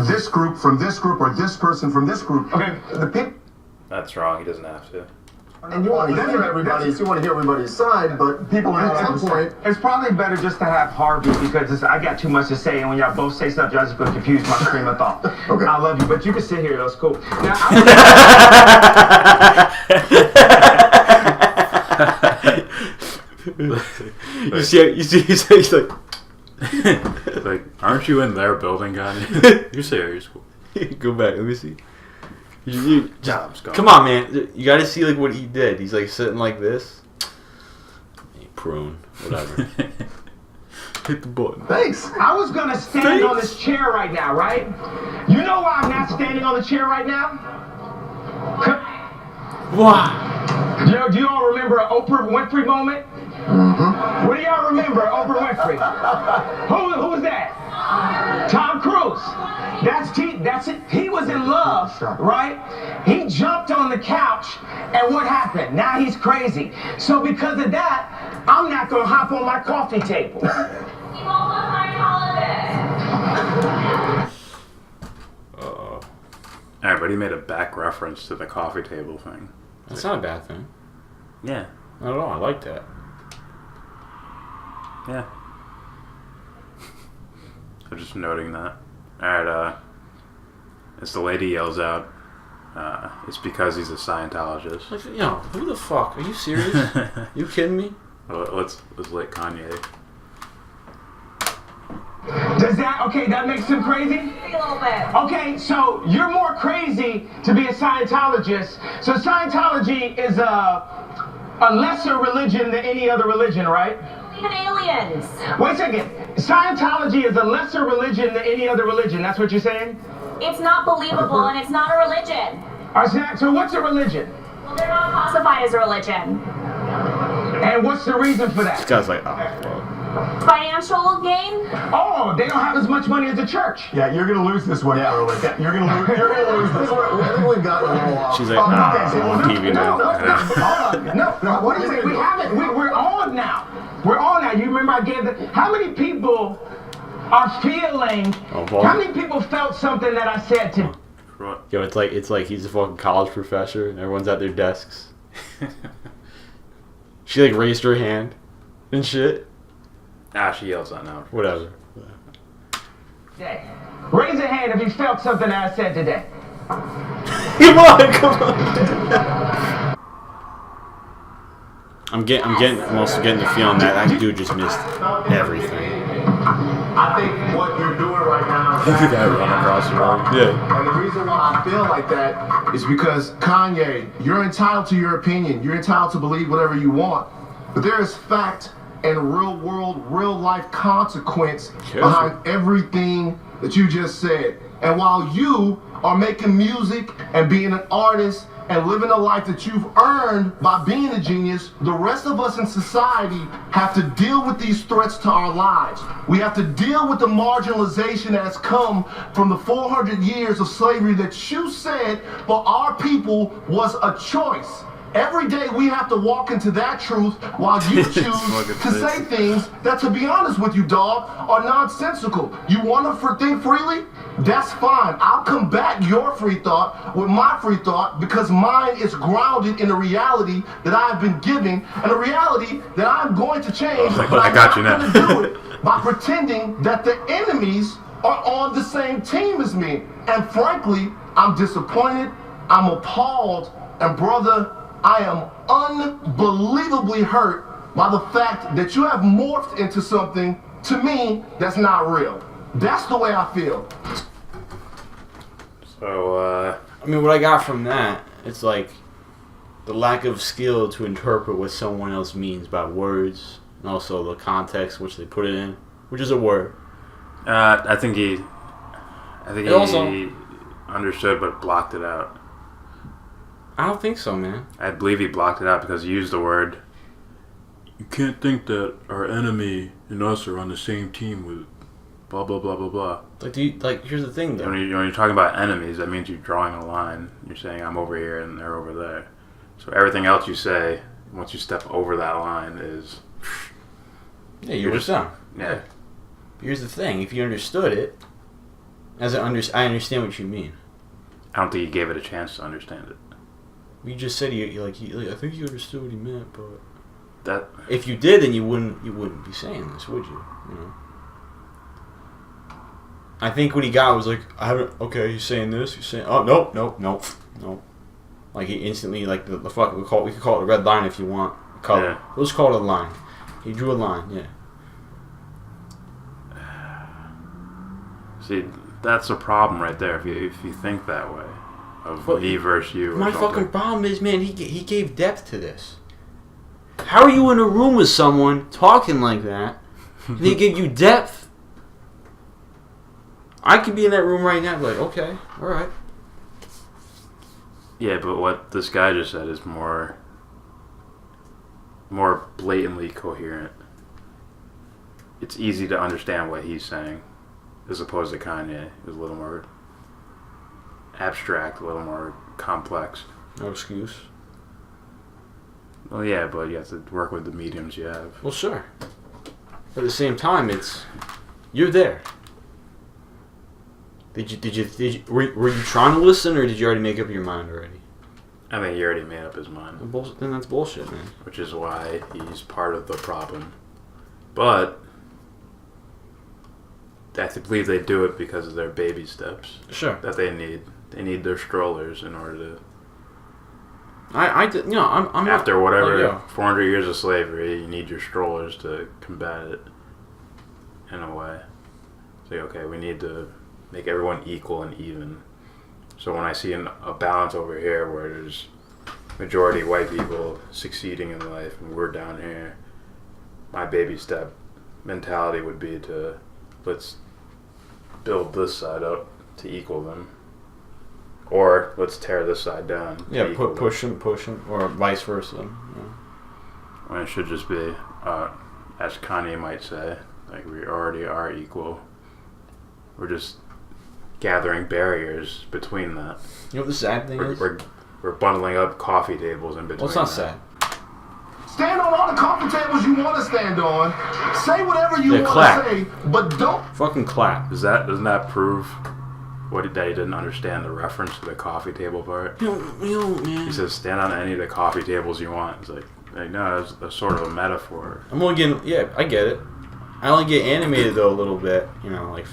this group from this group, or this person from this group.
Okay.
That's wrong. He doesn't have to.
And you want to hear everybody's side, but people at some point.
It's probably better just to have Harvey, because I got too much to say, and when y'all both say stuff, y'all just gonna confuse my stream of thought.
Okay.
I love you, but you can sit here. That's cool. Now,
you see, he's like,
like, aren't you in their building, Kanye? You say you're school.
Go back. Let me see. Come on, man. You got to see like what he did. He's like sitting like this. Prune, whatever. Hit the button.
Thanks.
I was gonna stand on this chair right now, right? You know why I'm not standing on the chair right now?
Why?
Do you all remember an Oprah Winfrey moment?
Mm-hmm.
What do y'all remember, Oprah Winfrey? Who was that? Tom Cruise. That's it. He was in love, right? He jumped on the couch, and what happened? Now he's crazy. So because of that, I'm not gonna hop on my coffee table.
Alright, but he made a back reference to the coffee table thing.
That's not a bad thing.
Yeah.
Not at all. I like that.
Yeah. I'm just noting that. Alright, as the lady yells out, it's because he's a Scientologist.
Like, who the fuck? Are you serious? You kidding me?
Well, let's let Kanye.
That makes him crazy?
A little bit.
Okay, so you're more crazy to be a Scientologist. So Scientology is a lesser religion than any other religion, right?
Even aliens.
Wait a second. Scientology is a lesser religion than any other religion. That's what you're saying?
It's not believable and it's not a religion.
All right, so what's a religion?
Well, they're not classified as a religion.
And what's the reason for that?
This guy's like, oh,
Financial gain?
Oh, they don't have as much money as the church.
Yeah, you're going to lose this one, early. You're going to lose this one.
I think we've gotten a little off.
she's like, I'm on TV now.
No, what do you think? We haven't. We're on now. We're on now. You remember I gave how many people are feeling, how many people felt something that I said to
Yo, it's like he's a fucking college professor and everyone's at their desks. She like raised her hand and shit.
She yells that now.
Whatever.
Raise a hand if you felt something that I said today.
Come on. I'm also getting the feeling that dude just missed everything.
I think what you're doing right now is
Look at that run across the room.
Yeah.
and the reason why I feel like that is because Kanye, you're entitled to your opinion. You're entitled to believe whatever you want. But there is fact and real world, real life consequence behind everything that you just said. And while you are making music and being an artist and living a life that you've earned by being a genius, the rest of us in society have to deal with these threats to our lives. We have to deal with the marginalization that has come from the 400 years of slavery that you said for our people was a choice. Every day we have to walk into that truth while you choose to say things that, to be honest with you, dog, are nonsensical. You want to think freely? That's fine. I'll combat your free thought with my free thought because mine is grounded in the reality that I have been given and a reality that I'm going to change.
But
I
got you now.
I'm not going to do it by pretending that the enemies are on the same team as me. And frankly, I'm disappointed, I'm appalled, and brother, I am unbelievably hurt by the fact that you have morphed into something, to me, that's not real. That's the way I feel.
So,
I mean, what I got from that, it's like the lack of skill to interpret what someone else means by words, and also the context in which they put it in, which is a word.
I think he
also
understood but blocked it out.
I don't think so, man.
I believe he blocked it out because he used the word. You can't think that our enemy and us are on the same team with blah blah blah blah blah.
Like, here's the thing, though.
When you're talking about enemies, that means you're drawing a line. You're saying I'm over here and they're over there. So everything else you say, once you step over that line, is
Yeah, you're just done.
Yeah.
Here's the thing: if you understood it, I understand what you mean.
I don't think he gave it a chance to understand it.
You just said I think you understood what he meant, but
That
if you did, then you wouldn't be saying this, would you? You know. I think what he got was like, okay, he's saying this, he's saying, oh, no. Like, he instantly, like, the fuck, we could call it a red line if you want.
Yeah.
Let's call it a line. He drew a line, yeah.
See, that's a problem right there. If you think that way, of me versus you. Or
My
something.
fucking problem is, man, he gave depth to this. How are you in a room with someone talking like that, and they give you depth? I could be in that room right now, like, okay, all right.
Yeah, but what this guy just said is more blatantly coherent. It's easy to understand what he's saying, as opposed to Kanye, who's a little more abstract, a little more complex.
No excuse.
Well, yeah, but you have to work with the mediums you have.
Well, sure. But at the same time, you're there. Were you trying to listen, or did you already make up your mind already?
I mean, he already made up his mind.
Then that's bullshit, man.
Which is why he's part of the problem. But I have to believe they do it because of their baby steps.
Sure.
That they need. They need their strollers in order to.
I'm
after whatever
400
years of slavery, you need your strollers to combat it. In a way, say, okay, we need to make everyone equal and even. So when I see a balance over here where there's majority white people succeeding in life and we're down here, my baby step mentality would be to let's build this side up to equal them, or let's tear this side down.
Yeah, push them, or vice versa. Yeah.
When it should just be, as Kanye might say, like we already are equal. We're just gathering barriers between that.
You know what the sad thing is?
We're bundling up coffee tables in between.
Well, it's not sad.
Stand on all the coffee tables you want to stand on. Say whatever you want
clap.
to say, but don't.
Fucking clap.
Doesn't that prove that he didn't understand the reference to the coffee table part?
Man.
He says, stand on any of the coffee tables you want. It's like no, that's sort of a metaphor.
I'm only getting, yeah, I get it. I only get animated though a little bit, like,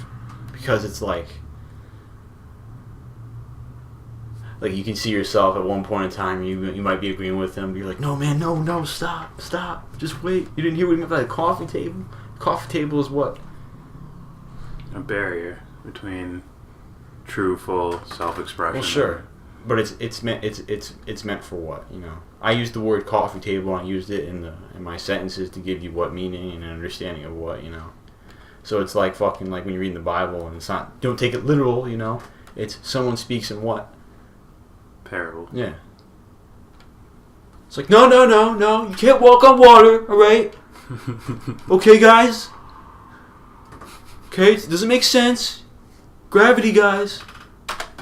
because it's like you can see yourself at one point in time, you might be agreeing with him, but you're like, no man, no, stop, just wait. You didn't hear what he meant by the coffee table? The coffee table is what?
A barrier between true, full self-expression.
Well, sure, but it's meant for what? I used the word coffee table. I used it in my sentences to give you what meaning and an understanding of what. So it's like fucking like when you're reading the Bible and it's not. Don't take it literal. It's someone speaks in what?
Parable.
Yeah. It's like no. You can't walk on water. All right. Okay, guys. Okay, does it make sense? Gravity, guys.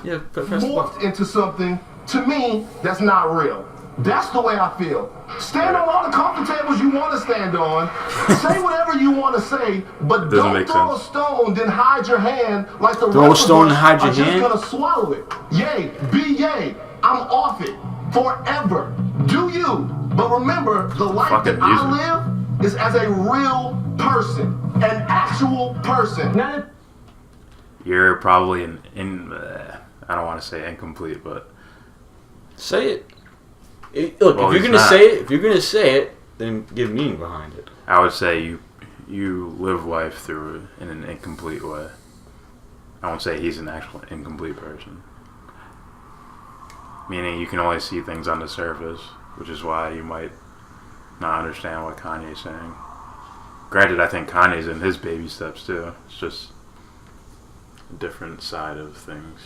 Yeah.
Morphed into something, to me, that's not real. That's the way I feel. Stand on all the coffee tables you want to stand on. Say whatever you want to say, but don't throw a stone, then hide your hand like the
throw a stone and hide your
hand.
hand.
Just gonna swallow it. Yay, be yay. I'm off it forever. Do you? But remember, the life that I live is as a real person, an actual person.
You're probably I don't want to say incomplete, but
say it. Look, if you're gonna say it, give meaning behind it.
I would say you live life through in an incomplete way. I won't say he's an actual incomplete person. Meaning you can only see things on the surface, which is why you might not understand what Kanye's saying. Granted, I think Kanye's in his baby steps too. It's just a different side of things.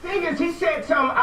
Thing is, he said something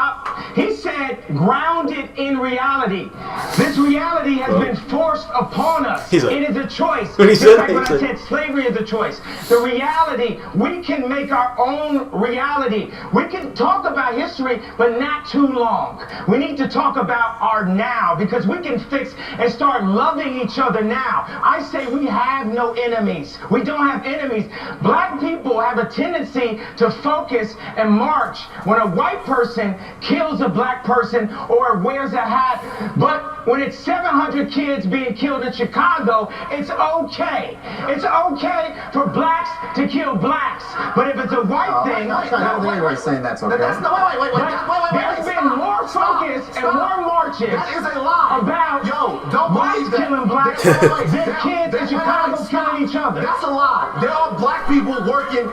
he said grounded in reality. This reality has been forced upon us.
He's like,
it is a choice.
When he
Just
said
like
that,
when I
he's
said slavery is a choice. The reality, we can make our own reality. We can talk about history, but not too long. We need to talk about our now, because we can fix and start loving each other now. I say we have no enemies. We don't have enemies. Black people have a tendency to focus and march when a white person kills a black person or wears a hat. But when it's 700 kids being killed in Chicago, it's okay. It's okay for blacks to kill blacks. But if it's a white thing...
I don't think anybody's saying that's okay.
There's been more focus and more marches
That is a lie.
about
don't
whites
believe that.
killing blacks than kids in Chicago killing each other.
That's a lie. There are black people working.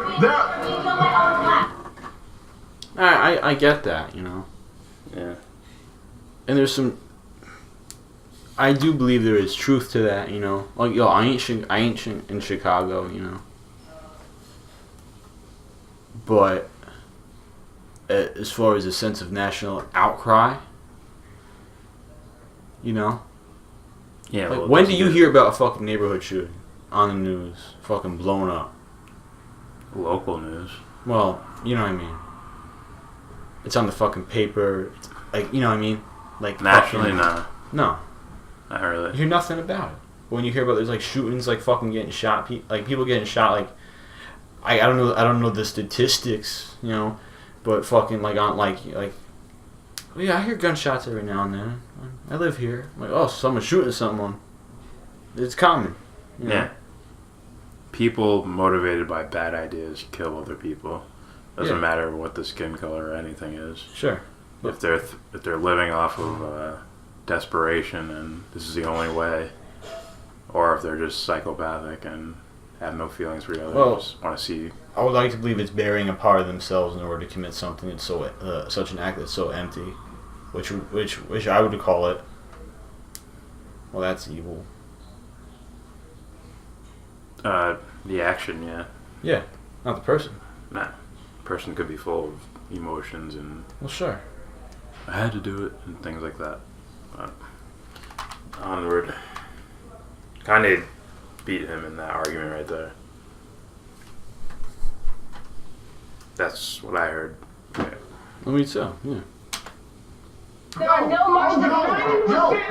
I get that, you know.
Yeah.
And there's some. I do believe there is truth to that, you know. Like, yo, I ain't in Chicago, you know. But as far as a sense of national outcry, you know.
Yeah.
Like,
well,
when do you hear about a fucking neighborhood shooting on the news, fucking blown up?
local news?
Well, you know what I mean. It's on the fucking paper. It's like, you know what I mean? Like,
Nationally,
fucking,
no.
No.
Not really.
You hear nothing about it. But when you hear about there's like shootings, like fucking getting shot, like people getting shot, like I don't know the statistics, you know, but fucking like on like oh yeah, I hear gunshots every now and then. I live here. I'm like, oh, someone's shooting someone. It's common. You know?
Yeah. People motivated by bad ideas kill other people. Doesn't matter what the skin color or anything is.
Sure.
If they're living off of desperation and this is the only way, or if they're just psychopathic and have no feelings for the others,
Well,
just want to see.
I would like to believe it's burying a part of themselves in order to commit something that's so such an act that's so empty, which I would call it. Well, that's evil.
The action, yeah.
Yeah, not the person.
Nah, person could be full of emotions and
Well, sure.
I had to do it and things like that. But onward. Kanye beat him in that argument right there. That's what I heard. Yeah.
I mean, so yeah.
There are no marches. 90%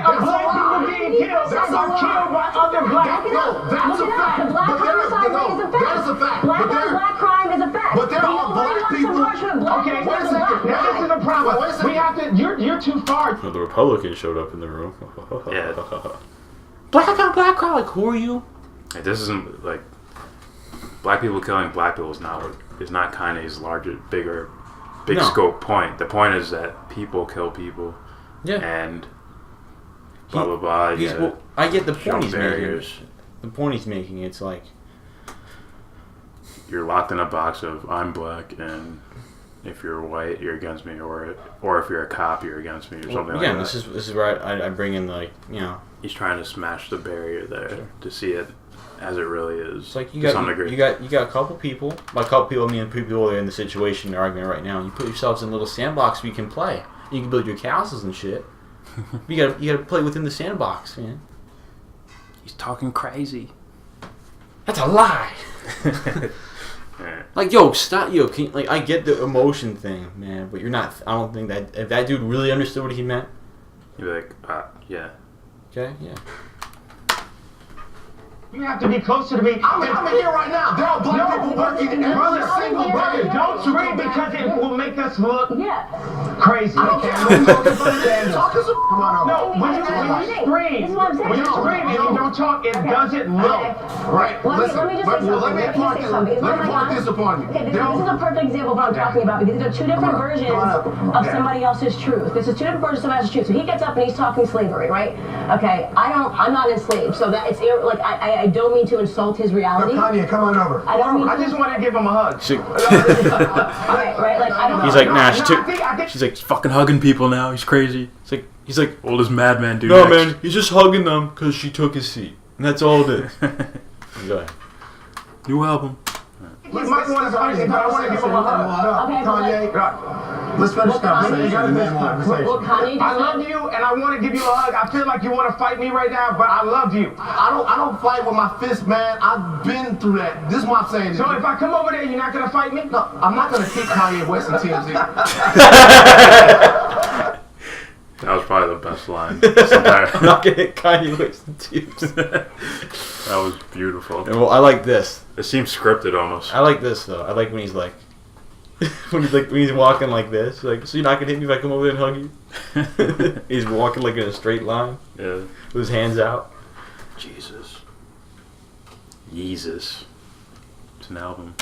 of black people being killed are killed by other black people.
No, that's a fact.
Black
But
homicide
no,
rate is a fact.
that is a fact.
Black
But
on
there,
black crime is a fact.
but there
The
are
only
black
ones to
people.
march with black
Okay,
is
wait a
the
second.
black.
Now this is the problem.
Wait a second.
We have to. You're too far.
Well, the Republicans showed up in the room.
Yeah.
Black on black crowd. Like, who are you?
Like, this isn't like black people killing black people is not Kanye's big
No.
scope point. The point is that people kill people.
Yeah.
And blah blah blah. Yeah.
Well, I get the
Jump
point he's
barriers.
making. The point he's making. It's like,
You're locked in a box of I'm black and if you're white you're against me, or if you're a cop you're against me, or something
again,
like that.
this is where I bring in, like, you know.
He's trying to smash the barrier there to see it as it really is.
It's like you
to some
got
degree.
you got a couple people. By a couple people, I mean people that are in the situation they're arguing right now. And you put yourselves in a little sandbox where you can play. You can build your castles and shit. You gotta play within the sandbox, man.
He's talking crazy.
That's a lie.
Yeah.
Like, yo, stop, yo. Like, I get the emotion thing, man, but you're not. I don't think that if that dude really understood what he meant.
You'd be like, yeah.
Okay, yeah.
You have to be closer to me.
I'm here right now. There are black people working every single day.
Don't scream because it will make us look crazy.
I don't care. I'm talking for the talking some. Come on over.
No, when you scream, when you scream and you don't talk, it doesn't look
right. Listen,
let me just say
let me park this upon you.
Okay, this is a perfect example of what I'm talking about because these are two different versions of somebody else's truth. This is two different versions of somebody else's truth. So he gets up and he's talking slavery, right? Okay, I'm not enslaved, so that it's like I don't mean to insult his reality.
Kanye, come on over.
I don't mean
I just want to give him a hug.
right, like I don't.
He's like, nah,
She's like, he's fucking hugging people now. He's crazy. He's like oldest madman dude.
no, man, he's just hugging them because she took his seat. And that's all it is. Go ahead.
New album.
He might want to fight me, but I want to give him a hug.
Okay,
Kanye, let's finish conversation.
I love you, and I want to give you a hug. I feel like you want to fight me right now, but I love you.
I don't fight with my fist, man. I've been through that. This is what I'm saying.
So if I come over there, you're not gonna fight me?
No, I'm not gonna kick Kanye West and TMZ.
That was probably the best line. I'm
not gonna hit Kanye West and TMZ.
That was beautiful.
Well, I like this.
It seems scripted almost.
I like this though. I like when he's like, when he's walking like this. Like, so you're not gonna hit me if I come over there and hug you? He's walking like in a straight line.
Yeah.
With his hands out.
Jesus. Yeezus. It's an album.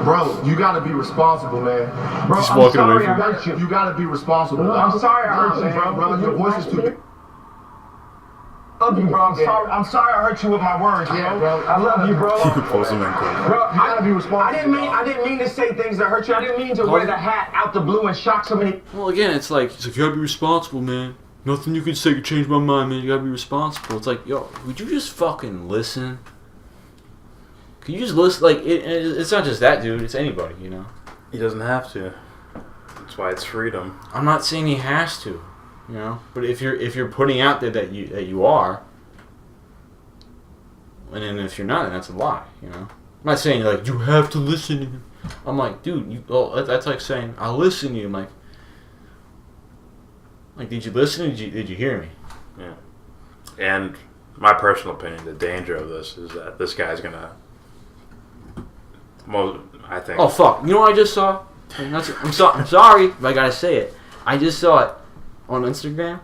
Bro, you gotta be responsible, man.
Bro,
Just
I'm
walking away
sorry I
from
hurt you.
You gotta be responsible.
I'm sorry I hurt you, bro.
Bro, your voice is too big.
Love you, bro. I'm sorry I hurt you with my words, bro.
Yeah, bro.
I love you, bro.
Post them in quick.
Bro,
You gotta be responsible.
I didn't mean to say things that hurt you. I didn't mean to wear the hat out the blue and shock so many.
Well, again, it's like, he's like, you gotta be responsible, man. Nothing you can say can change my mind, man. You gotta be responsible. It's like, yo, would you just fucking listen? Can you just listen? Like, it's not just that dude. It's anybody, you know.
He doesn't have to. That's why it's freedom.
I'm not saying he has to, you know. But if you're putting out there that you are, and then if you're not, then that's a lie, you know. I'm not saying like you have to listen to him. I'm like, dude, that's like saying I'll listen to you. I'm like, did you listen? Did you hear me?
Yeah. And my personal opinion, the danger of this is that this guy's gonna. I think.
Oh fuck! You know what I just saw? I'm sorry, but I gotta say it. I just saw it on Instagram.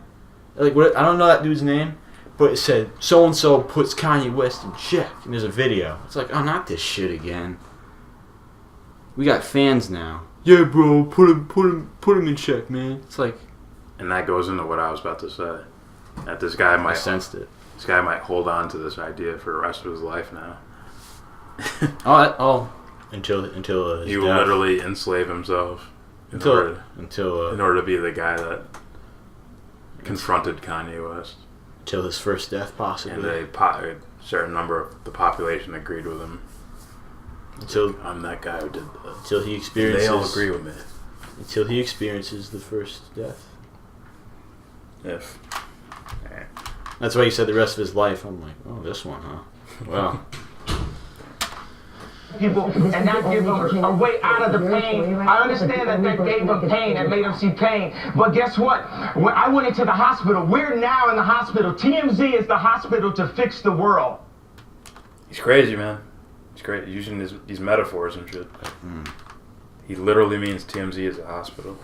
Like, what? I don't know that dude's name, but it said so and so puts Kanye West in check, and there's a video. It's like, oh, not this shit again. We got fans now. Yeah, bro, put him in check, man. It's like,
and that goes into what I was about to say. That this guy might.
I sensed it.
This guy might hold on to this idea for the rest of his life now.
Until his
he will
death.
literally enslave himself in order to be the guy that confronted Kanye West.
Until his first death, possibly.
And a certain number of the population agreed with him.
Until
I'm that guy who did that.
Until he experiences.
They all agree with me.
Until he experiences the first death.
If.
That's why he said the rest of his life. I'm like, oh, this one, huh? Well.
People and not give them a way out of the pain. I understand that gave them pain and made them see pain. But guess what? When I went into the hospital, we're now in the hospital. TMZ is the hospital to fix the world.
He's crazy, man. He's great using these metaphors and shit. He literally means TMZ is a hospital.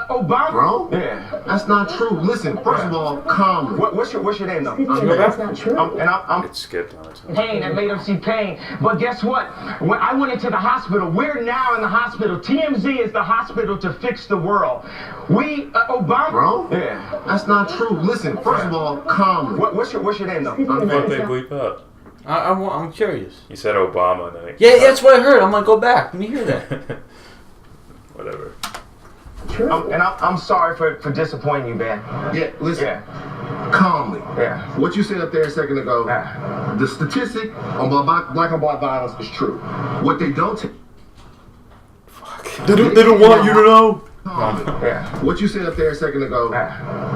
Obama?
Bro?
Yeah.
That's not true. Listen, first of all, calmly.
What's your name, though?
That's not true.
I'm
It's skipped on its own.
pain that made them see pain. But guess what? When I went into the hospital, we're now in the hospital. TMZ is the hospital to fix the world. We, Obama?
Bro?
Yeah.
That's not true. Listen, first of all, calmly.
What's your name, though?
What they bleep out?
I'm curious.
He said Obama, and then it
Yeah, that's what I heard. I'm like, go back. Let me hear that.
Whatever.
I'm sorry for disappointing you, man.
Yeah, listen.
Yeah.
Calmly.
Yeah.
What you said up there a second ago,
Yeah.
the statistic on black on black violence is true. What they don't
They don't want you to know.
Yeah.
What you said up there a second ago,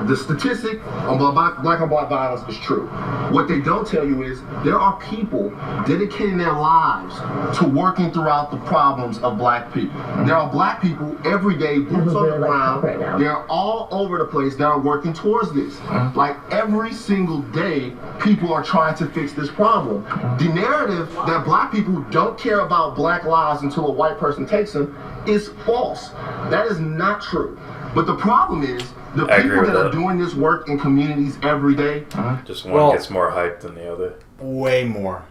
the statistic on black on black violence is true. What they don't tell you is there are people dedicating their lives to working throughout the problems of black people. There are black people every day, boots on the ground. They're all over the place that are working towards this. Like every single day, people are trying to fix this problem. The narrative that black people don't care about black lives until a white person takes them is false. That is not true. But the problem is the people that are doing this work in communities every day.
Just one gets more hype than the other.
Way more.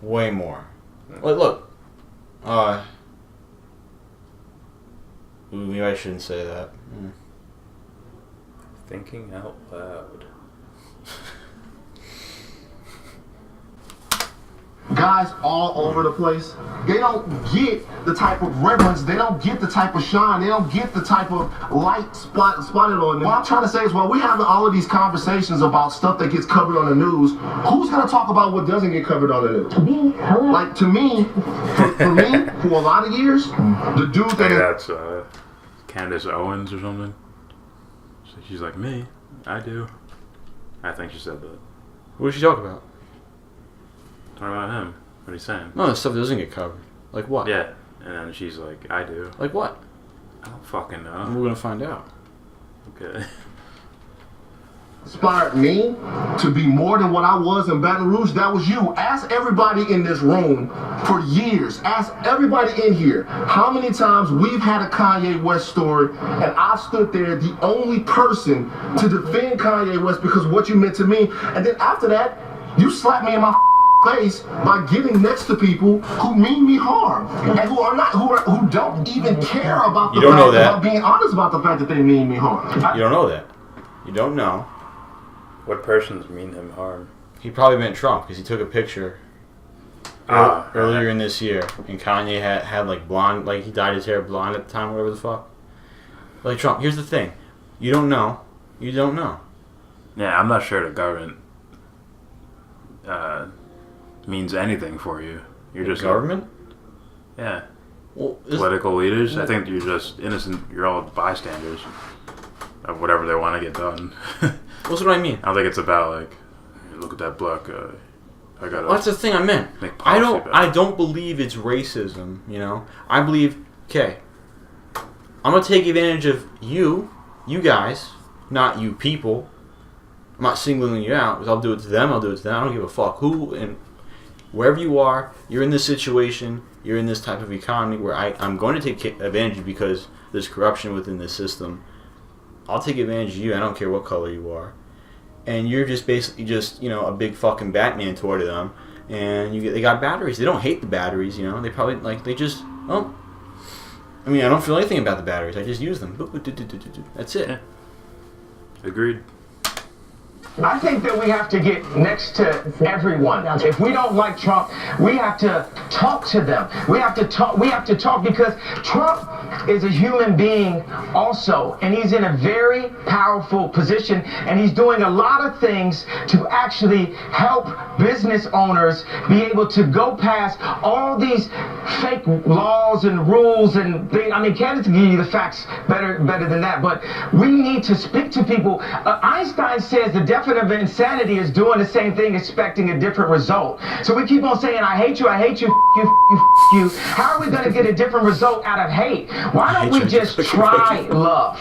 Way more. Look. Maybe I shouldn't say that.
Thinking out loud.
Guys all over the place, they don't get the type of reverence, they don't get the type of shine, they don't get the type of light spotted on them. What I'm trying to say is, while we're having all of these conversations about stuff that gets covered on the news, who's going to talk about what doesn't get covered on the news?
Me. Hello.
Like, to me, for me, for a lot of years, the dude that
that's Candace Owens or something. So she's like, me, I do. I think she said that.
What did she talk about?
Talking about him. What are you saying?
No, the stuff doesn't get covered. Like what?
Yeah. And then she's like, I do.
Like what?
I don't fucking know.
And we're gonna find out.
Okay.
inspired me to be more than what I was in Baton Rouge, that was you. Ask everybody in this room for years. Ask everybody in here how many times we've had a Kanye West story and I've stood there the only person to defend Kanye West because of what you meant to me. And then after that, you slap me in my face by getting next to people who mean me harm and who don't even care about the fact about being honest about the fact that they mean me harm.
You don't know that. You don't know.
What persons mean him harm?
He probably meant Trump because he took a picture earlier in this year, and Kanye had like blonde, like he dyed his hair blonde at the time, whatever the fuck. Like Trump. Here's the thing, you don't know. You don't know.
Yeah, I'm not sure the government means anything for you. You're just
government.
Yeah.
Well,
political leaders. I think you're just innocent. You're all bystanders of whatever they want to get done.
That's what I mean.
I don't think it's about like, look at that block. I got.
Well, that's the thing I meant. I don't believe it's racism. You know, I believe. Okay, I'm gonna take advantage of you guys, not you people. I'm not singling you out because I'll do it to them. I don't give a fuck who and wherever you are. You're in this situation. You're in this type of economy where I'm going to take advantage of you because there's corruption within this system. I'll take advantage of you. I don't care what color you are. And you're just basically just, you know, a big fucking Batman toward them. And they got batteries. They don't hate the batteries, you know. They probably, like, they just, I mean, I don't feel anything about the batteries. I just use them. That's it.
Yeah. Agreed.
I think that we have to get next to everyone. If we don't like Trump, we have to talk to them. We have to talk because Trump is a human being also, and he's in a very powerful position, and he's doing a lot of things to actually help business owners be able to go past all these fake laws and rules and things. I mean, Candace can give you the facts better than that, but we need to speak to people. Einstein says the definition of insanity is doing the same thing, expecting a different result. So we keep on saying, I hate you, you. How are we going to get a different result out of hate? Why don't we just try love?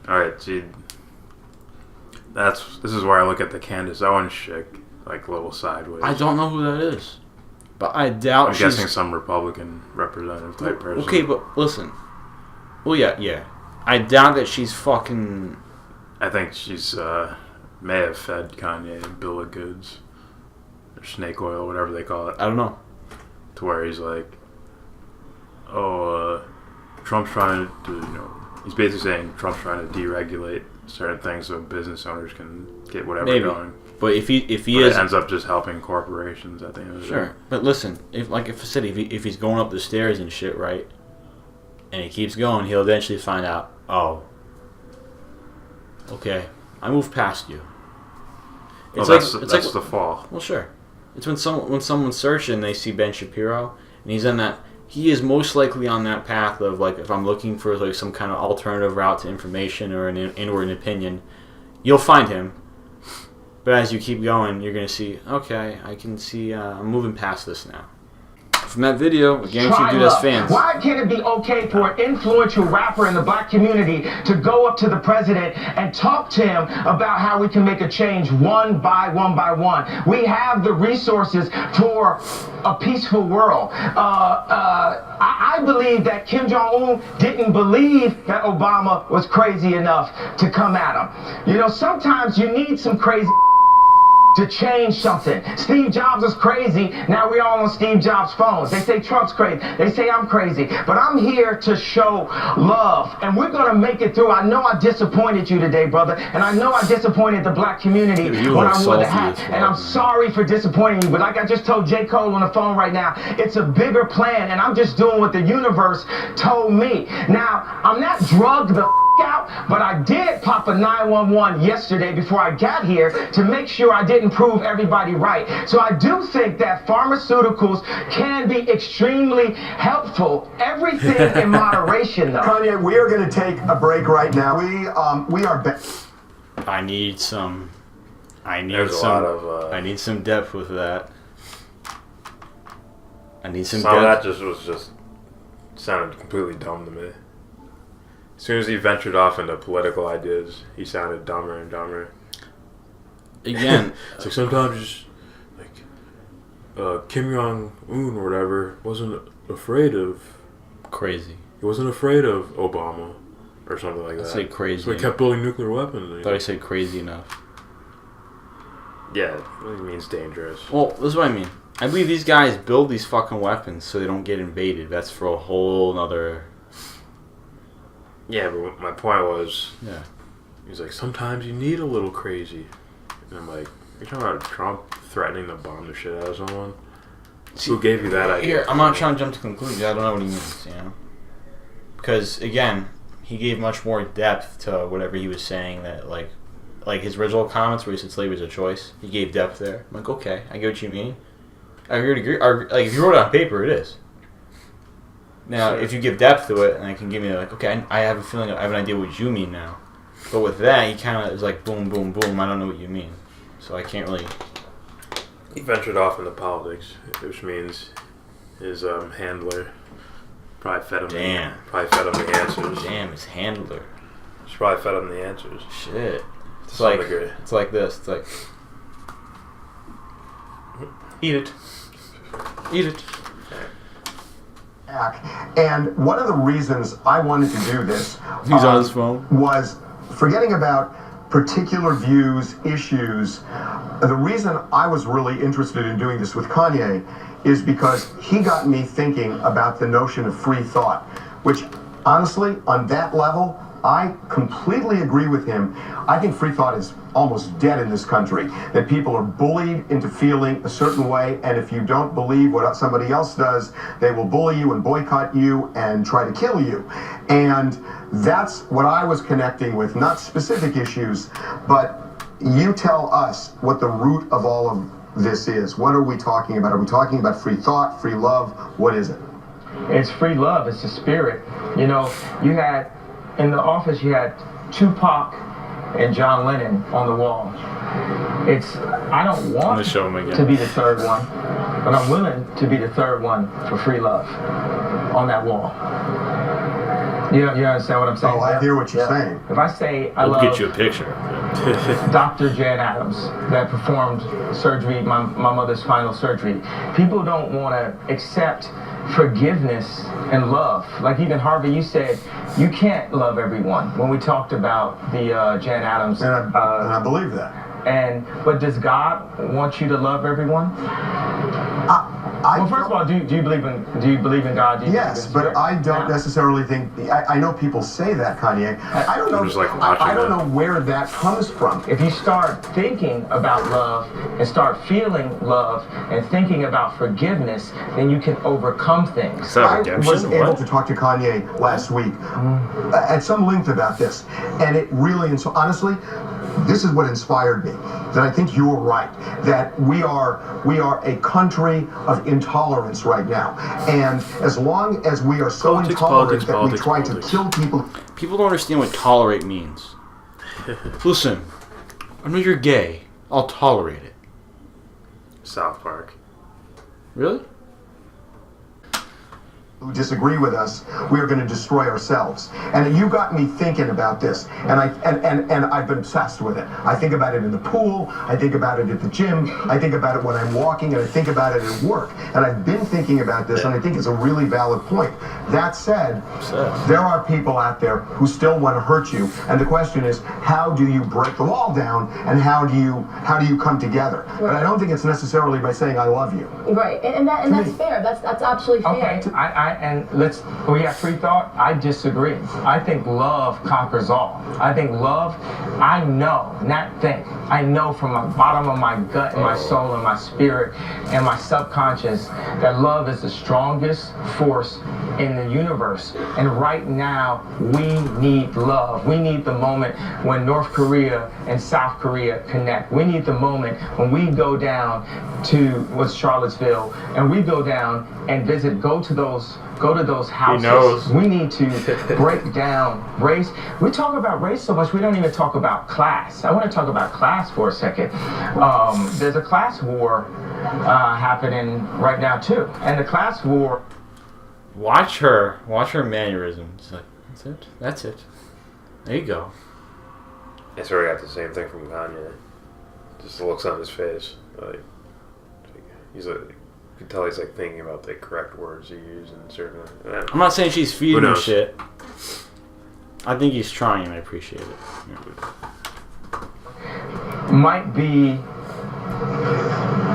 All right, see, this is where I look at the Candace Owens chick, like a little sideways.
I don't know who that is, but I doubt
I'm guessing some Republican representative type person.
Okay, but listen. Well, yeah. I doubt that she's fucking.
I think she's may have fed Kanye a bill of goods or snake oil, whatever they call it.
I don't know.
To where he's like, Trump's trying to, you know, he's basically saying Trump's trying to deregulate certain things so business owners can get whatever going.
But if he
it ends up just helping corporations at the end of the day.
Sure, but listen, if I said, if he's going up the stairs and shit, right, and he keeps going, he'll eventually find out. Oh. Okay, I moved past you.
It's that's the fall.
Well, sure. It's when someone's searching, they see Ben Shapiro, and he's in that he is most likely on that path of, like, if I'm looking for, like, some kind of alternative route to information or an inward opinion, you'll find him. But as you keep going, you're going to see, okay, I can see I'm moving past this now. From that video, I guarantee you, dude has fans.
Why can't it be okay for an influential rapper in the black community to go up to the president and talk to him about how we can make a change one by one? We have the resources for a peaceful world. I believe that Kim Jong-un didn't believe that Obama was crazy enough to come at him. You know, sometimes you need some crazy to change something. Steve Jobs was crazy. Now we're all on Steve Jobs' phones. They say Trump's crazy. They say I'm crazy. But I'm here to show love. And we're going to make it through. I know I disappointed you today, brother. And I know I disappointed the black community when I wore the hat. And I'm sorry for disappointing you. But like I just told J. Cole on the phone right now, it's a bigger plan. And I'm just doing what the universe told me. Now, I'm not drugged the out, but I did pop a 911 yesterday before I got here to make sure I didn't prove everybody right. So I do think that pharmaceuticals can be extremely helpful. Everything in moderation, though.
Kanye, we are going to take a break right now. We are back.
I need some depth with that. I need some
Some
depth.
of that just sounded completely dumb to me. As soon as he ventured off into political ideas, he sounded dumber and dumber.
Again,
it's like sometimes just like Kim Jong-un or whatever wasn't afraid of
crazy.
He wasn't afraid of Obama or something like that.
I say crazy.
So he kept building nuclear weapons.
I thought I said crazy enough.
Yeah, it means dangerous.
Well, this is what I mean. I believe these guys build these fucking weapons so they don't get invaded. That's for a whole nother...
Yeah, but my point was...
Yeah.
He's like, sometimes you need a little crazy. And I'm like, you're talking about Trump threatening to bomb the shit out of someone? See, who gave you that idea?
Here, I'm not trying to jump to conclusions. I don't know what he means, you know? Because, again, he gave much more depth to whatever he was saying that, like his original comments where he said slavery is a choice. He gave depth there. I'm like, okay, I get what you mean. I would agree. Like, if you wrote it on paper, it is. Now, sure. If you give depth to it, and I can give you, like, okay, I have a feeling, I have an idea what you mean now. But with that, he kind of is like, boom, boom, boom, I don't know what you mean. So I can't really...
He ventured off into politics, which means his handler probably fed him the answers.
Damn, his handler.
She probably fed him the answers.
Shit. It's like this. It's like... Eat it. Eat it.
And one of the reasons I wanted to do this
He's on his phone.
Was forgetting about particular views, issues. The reason I was really interested in doing this with Kanye is because he got me thinking about the notion of free thought, which honestly, on that level, I completely agree with him. I think free thought is almost dead in this country, that people are bullied into feeling a certain way, and if you don't believe what somebody else does, they will bully you and boycott you and try to kill you. And that's what I was connecting with, not specific issues, but you tell us what the root of all of this is. What are we talking about? Are we talking about free thought, free love? What is it?
It's free love. It's the spirit. You know, you had, in the office, you had Tupac and John Lennon on the wall. I don't want to be the third one, but I'm willing to be the third one for free love on that wall. You understand what I'm saying?
Oh, I hear what you're saying.
If I say I love...
We'll get you a picture.
Dr. Jan Adams, that performed surgery, my mother's final surgery. People don't want to accept forgiveness and love. Like even Harvey, you said you can't love everyone when we talked about the Jan Adams.
And I believe that.
But does God want you to love everyone? Well, first of all, do you believe in God?
Yes, but I don't necessarily think. I know people say that, Kanye. I don't know. I don't know where that comes from.
If you start thinking about love and start feeling love and thinking about forgiveness, then you can overcome things.
I was able to talk to Kanye last week at some length about this, and it really, and so honestly, this is what inspired me. That I think you're right. That we are a country of intolerance right now. And as long as we are so intolerant that we try to kill people.
People don't understand what tolerate means. Listen, I know you're gay. I'll tolerate it.
South Park.
Really?
Who disagree with us, we are going to destroy ourselves. And you got me thinking about this, and I've been obsessed with it. I think about it in the pool, I think about it at the gym, I think about it when I'm walking, and I think about it at work. And I've been thinking about this, and I think it's a really valid point. That said, there are people out there who still want to hurt you, and the question is, how do you break the wall down, and how do you come together? Right. But I don't think it's necessarily by saying I love you.
Right, and that's fair. That's absolutely fair.
Okay, we have free thought. I disagree. I think love conquers all. I think love, I know, not think. I know from the bottom of my gut and my soul and my spirit and my subconscious that love is the strongest force in the universe. And right now, we need love. We need the moment when North Korea and South Korea connect. We need the moment when we go down to Charlottesville and we go down and go to those houses.
He knows.
We need to break down race. We talk about race so much, we don't even talk about class. I want to talk about class for a second. There's a class war happening right now too. And the class war...
Watch her mannerisms. Like, that's it. There you go.
I sort of got the same thing from Kanye. Just the looks on his face. He's like, you can tell he's like thinking about the correct words to use and certain.
I'm not saying she's feeding him shit. I think he's trying, and I appreciate it.
Might be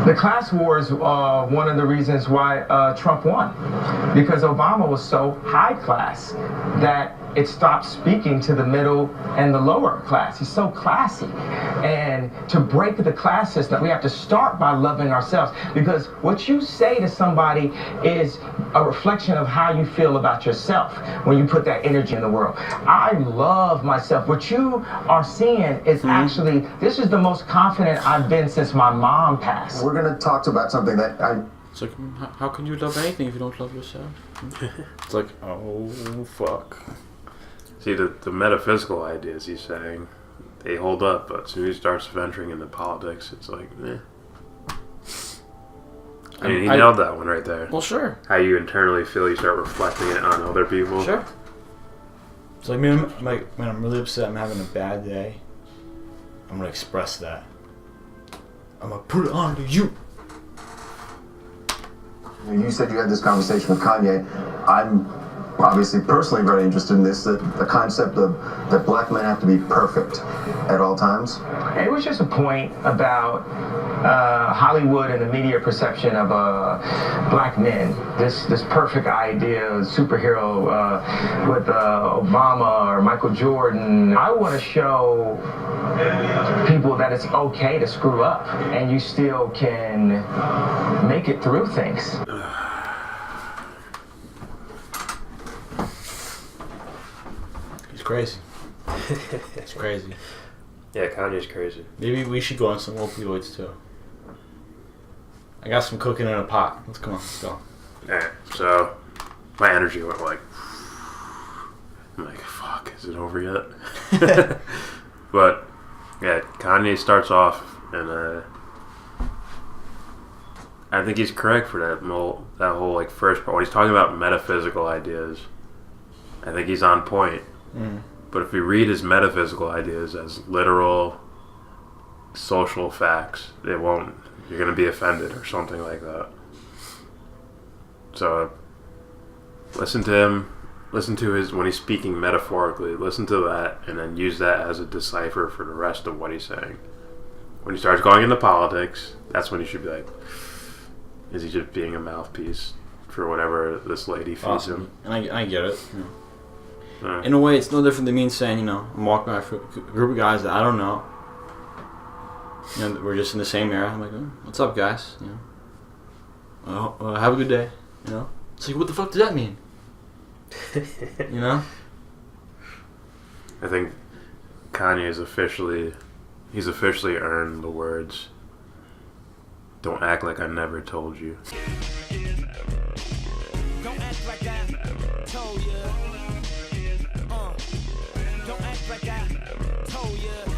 the class war is one of the reasons why Trump won, because Obama was so high class that it stopped speaking to the middle and the lower class. He's so classy. And to break the class system, we have to start by loving ourselves, because what you say to somebody is a reflection of how you feel about yourself when you put that energy in the world. I love myself. What you are seeing is actually, this is the most confident I've been since my mom passed.
We're going to talk about something that
It's like, how can you love anything if you don't love yourself? It's like, oh, fuck.
See, the metaphysical ideas he's saying, they hold up, but as soon as he starts venturing into politics, it's like, eh. I mean, he nailed that one right there.
Well, sure.
How you internally feel, you start reflecting it on other people.
Sure. It's like, man, when I'm really upset, I'm having a bad day, I'm going to express that. I'm going to put it on to you.
You said you had this conversation with Kanye. I'm obviously personally very interested in this, that the concept of that black men have to be perfect at all times.
It was just a point about Hollywood and the media perception of black men. This perfect idea of superhero with Obama or Michael Jordan. I want to show people that it's okay to screw up and you still can make it through things.
Crazy. It's crazy.
Yeah, Kanye's crazy.
Maybe we should go on some opioids too. I got some cooking in a pot. Let's go.
Alright, so my energy went like, I'm like, fuck, is it over yet? But yeah, Kanye starts off, and I think he's correct for that whole like first part when he's talking about metaphysical ideas. I think he's on point. But if you read his metaphysical ideas as literal social facts, you're going to be offended or something like that. So listen to him, listen to his, when he's speaking metaphorically, listen to that, and then use that as a decipher for the rest of what he's saying. When he starts going into politics, that's when you should be like, is he just being a mouthpiece for whatever this lady feeds him?
And I get it. Yeah. In a way, it's no different than me saying, I'm walking by a group of guys that I don't know. We're just in the same area. I'm like, oh, what's up, guys? Have a good day. It's like, what the fuck does that mean?
I think Kanye is officially He's officially earned the words, "Don't act like I never told you."
Don't act like I told you. Don't act like I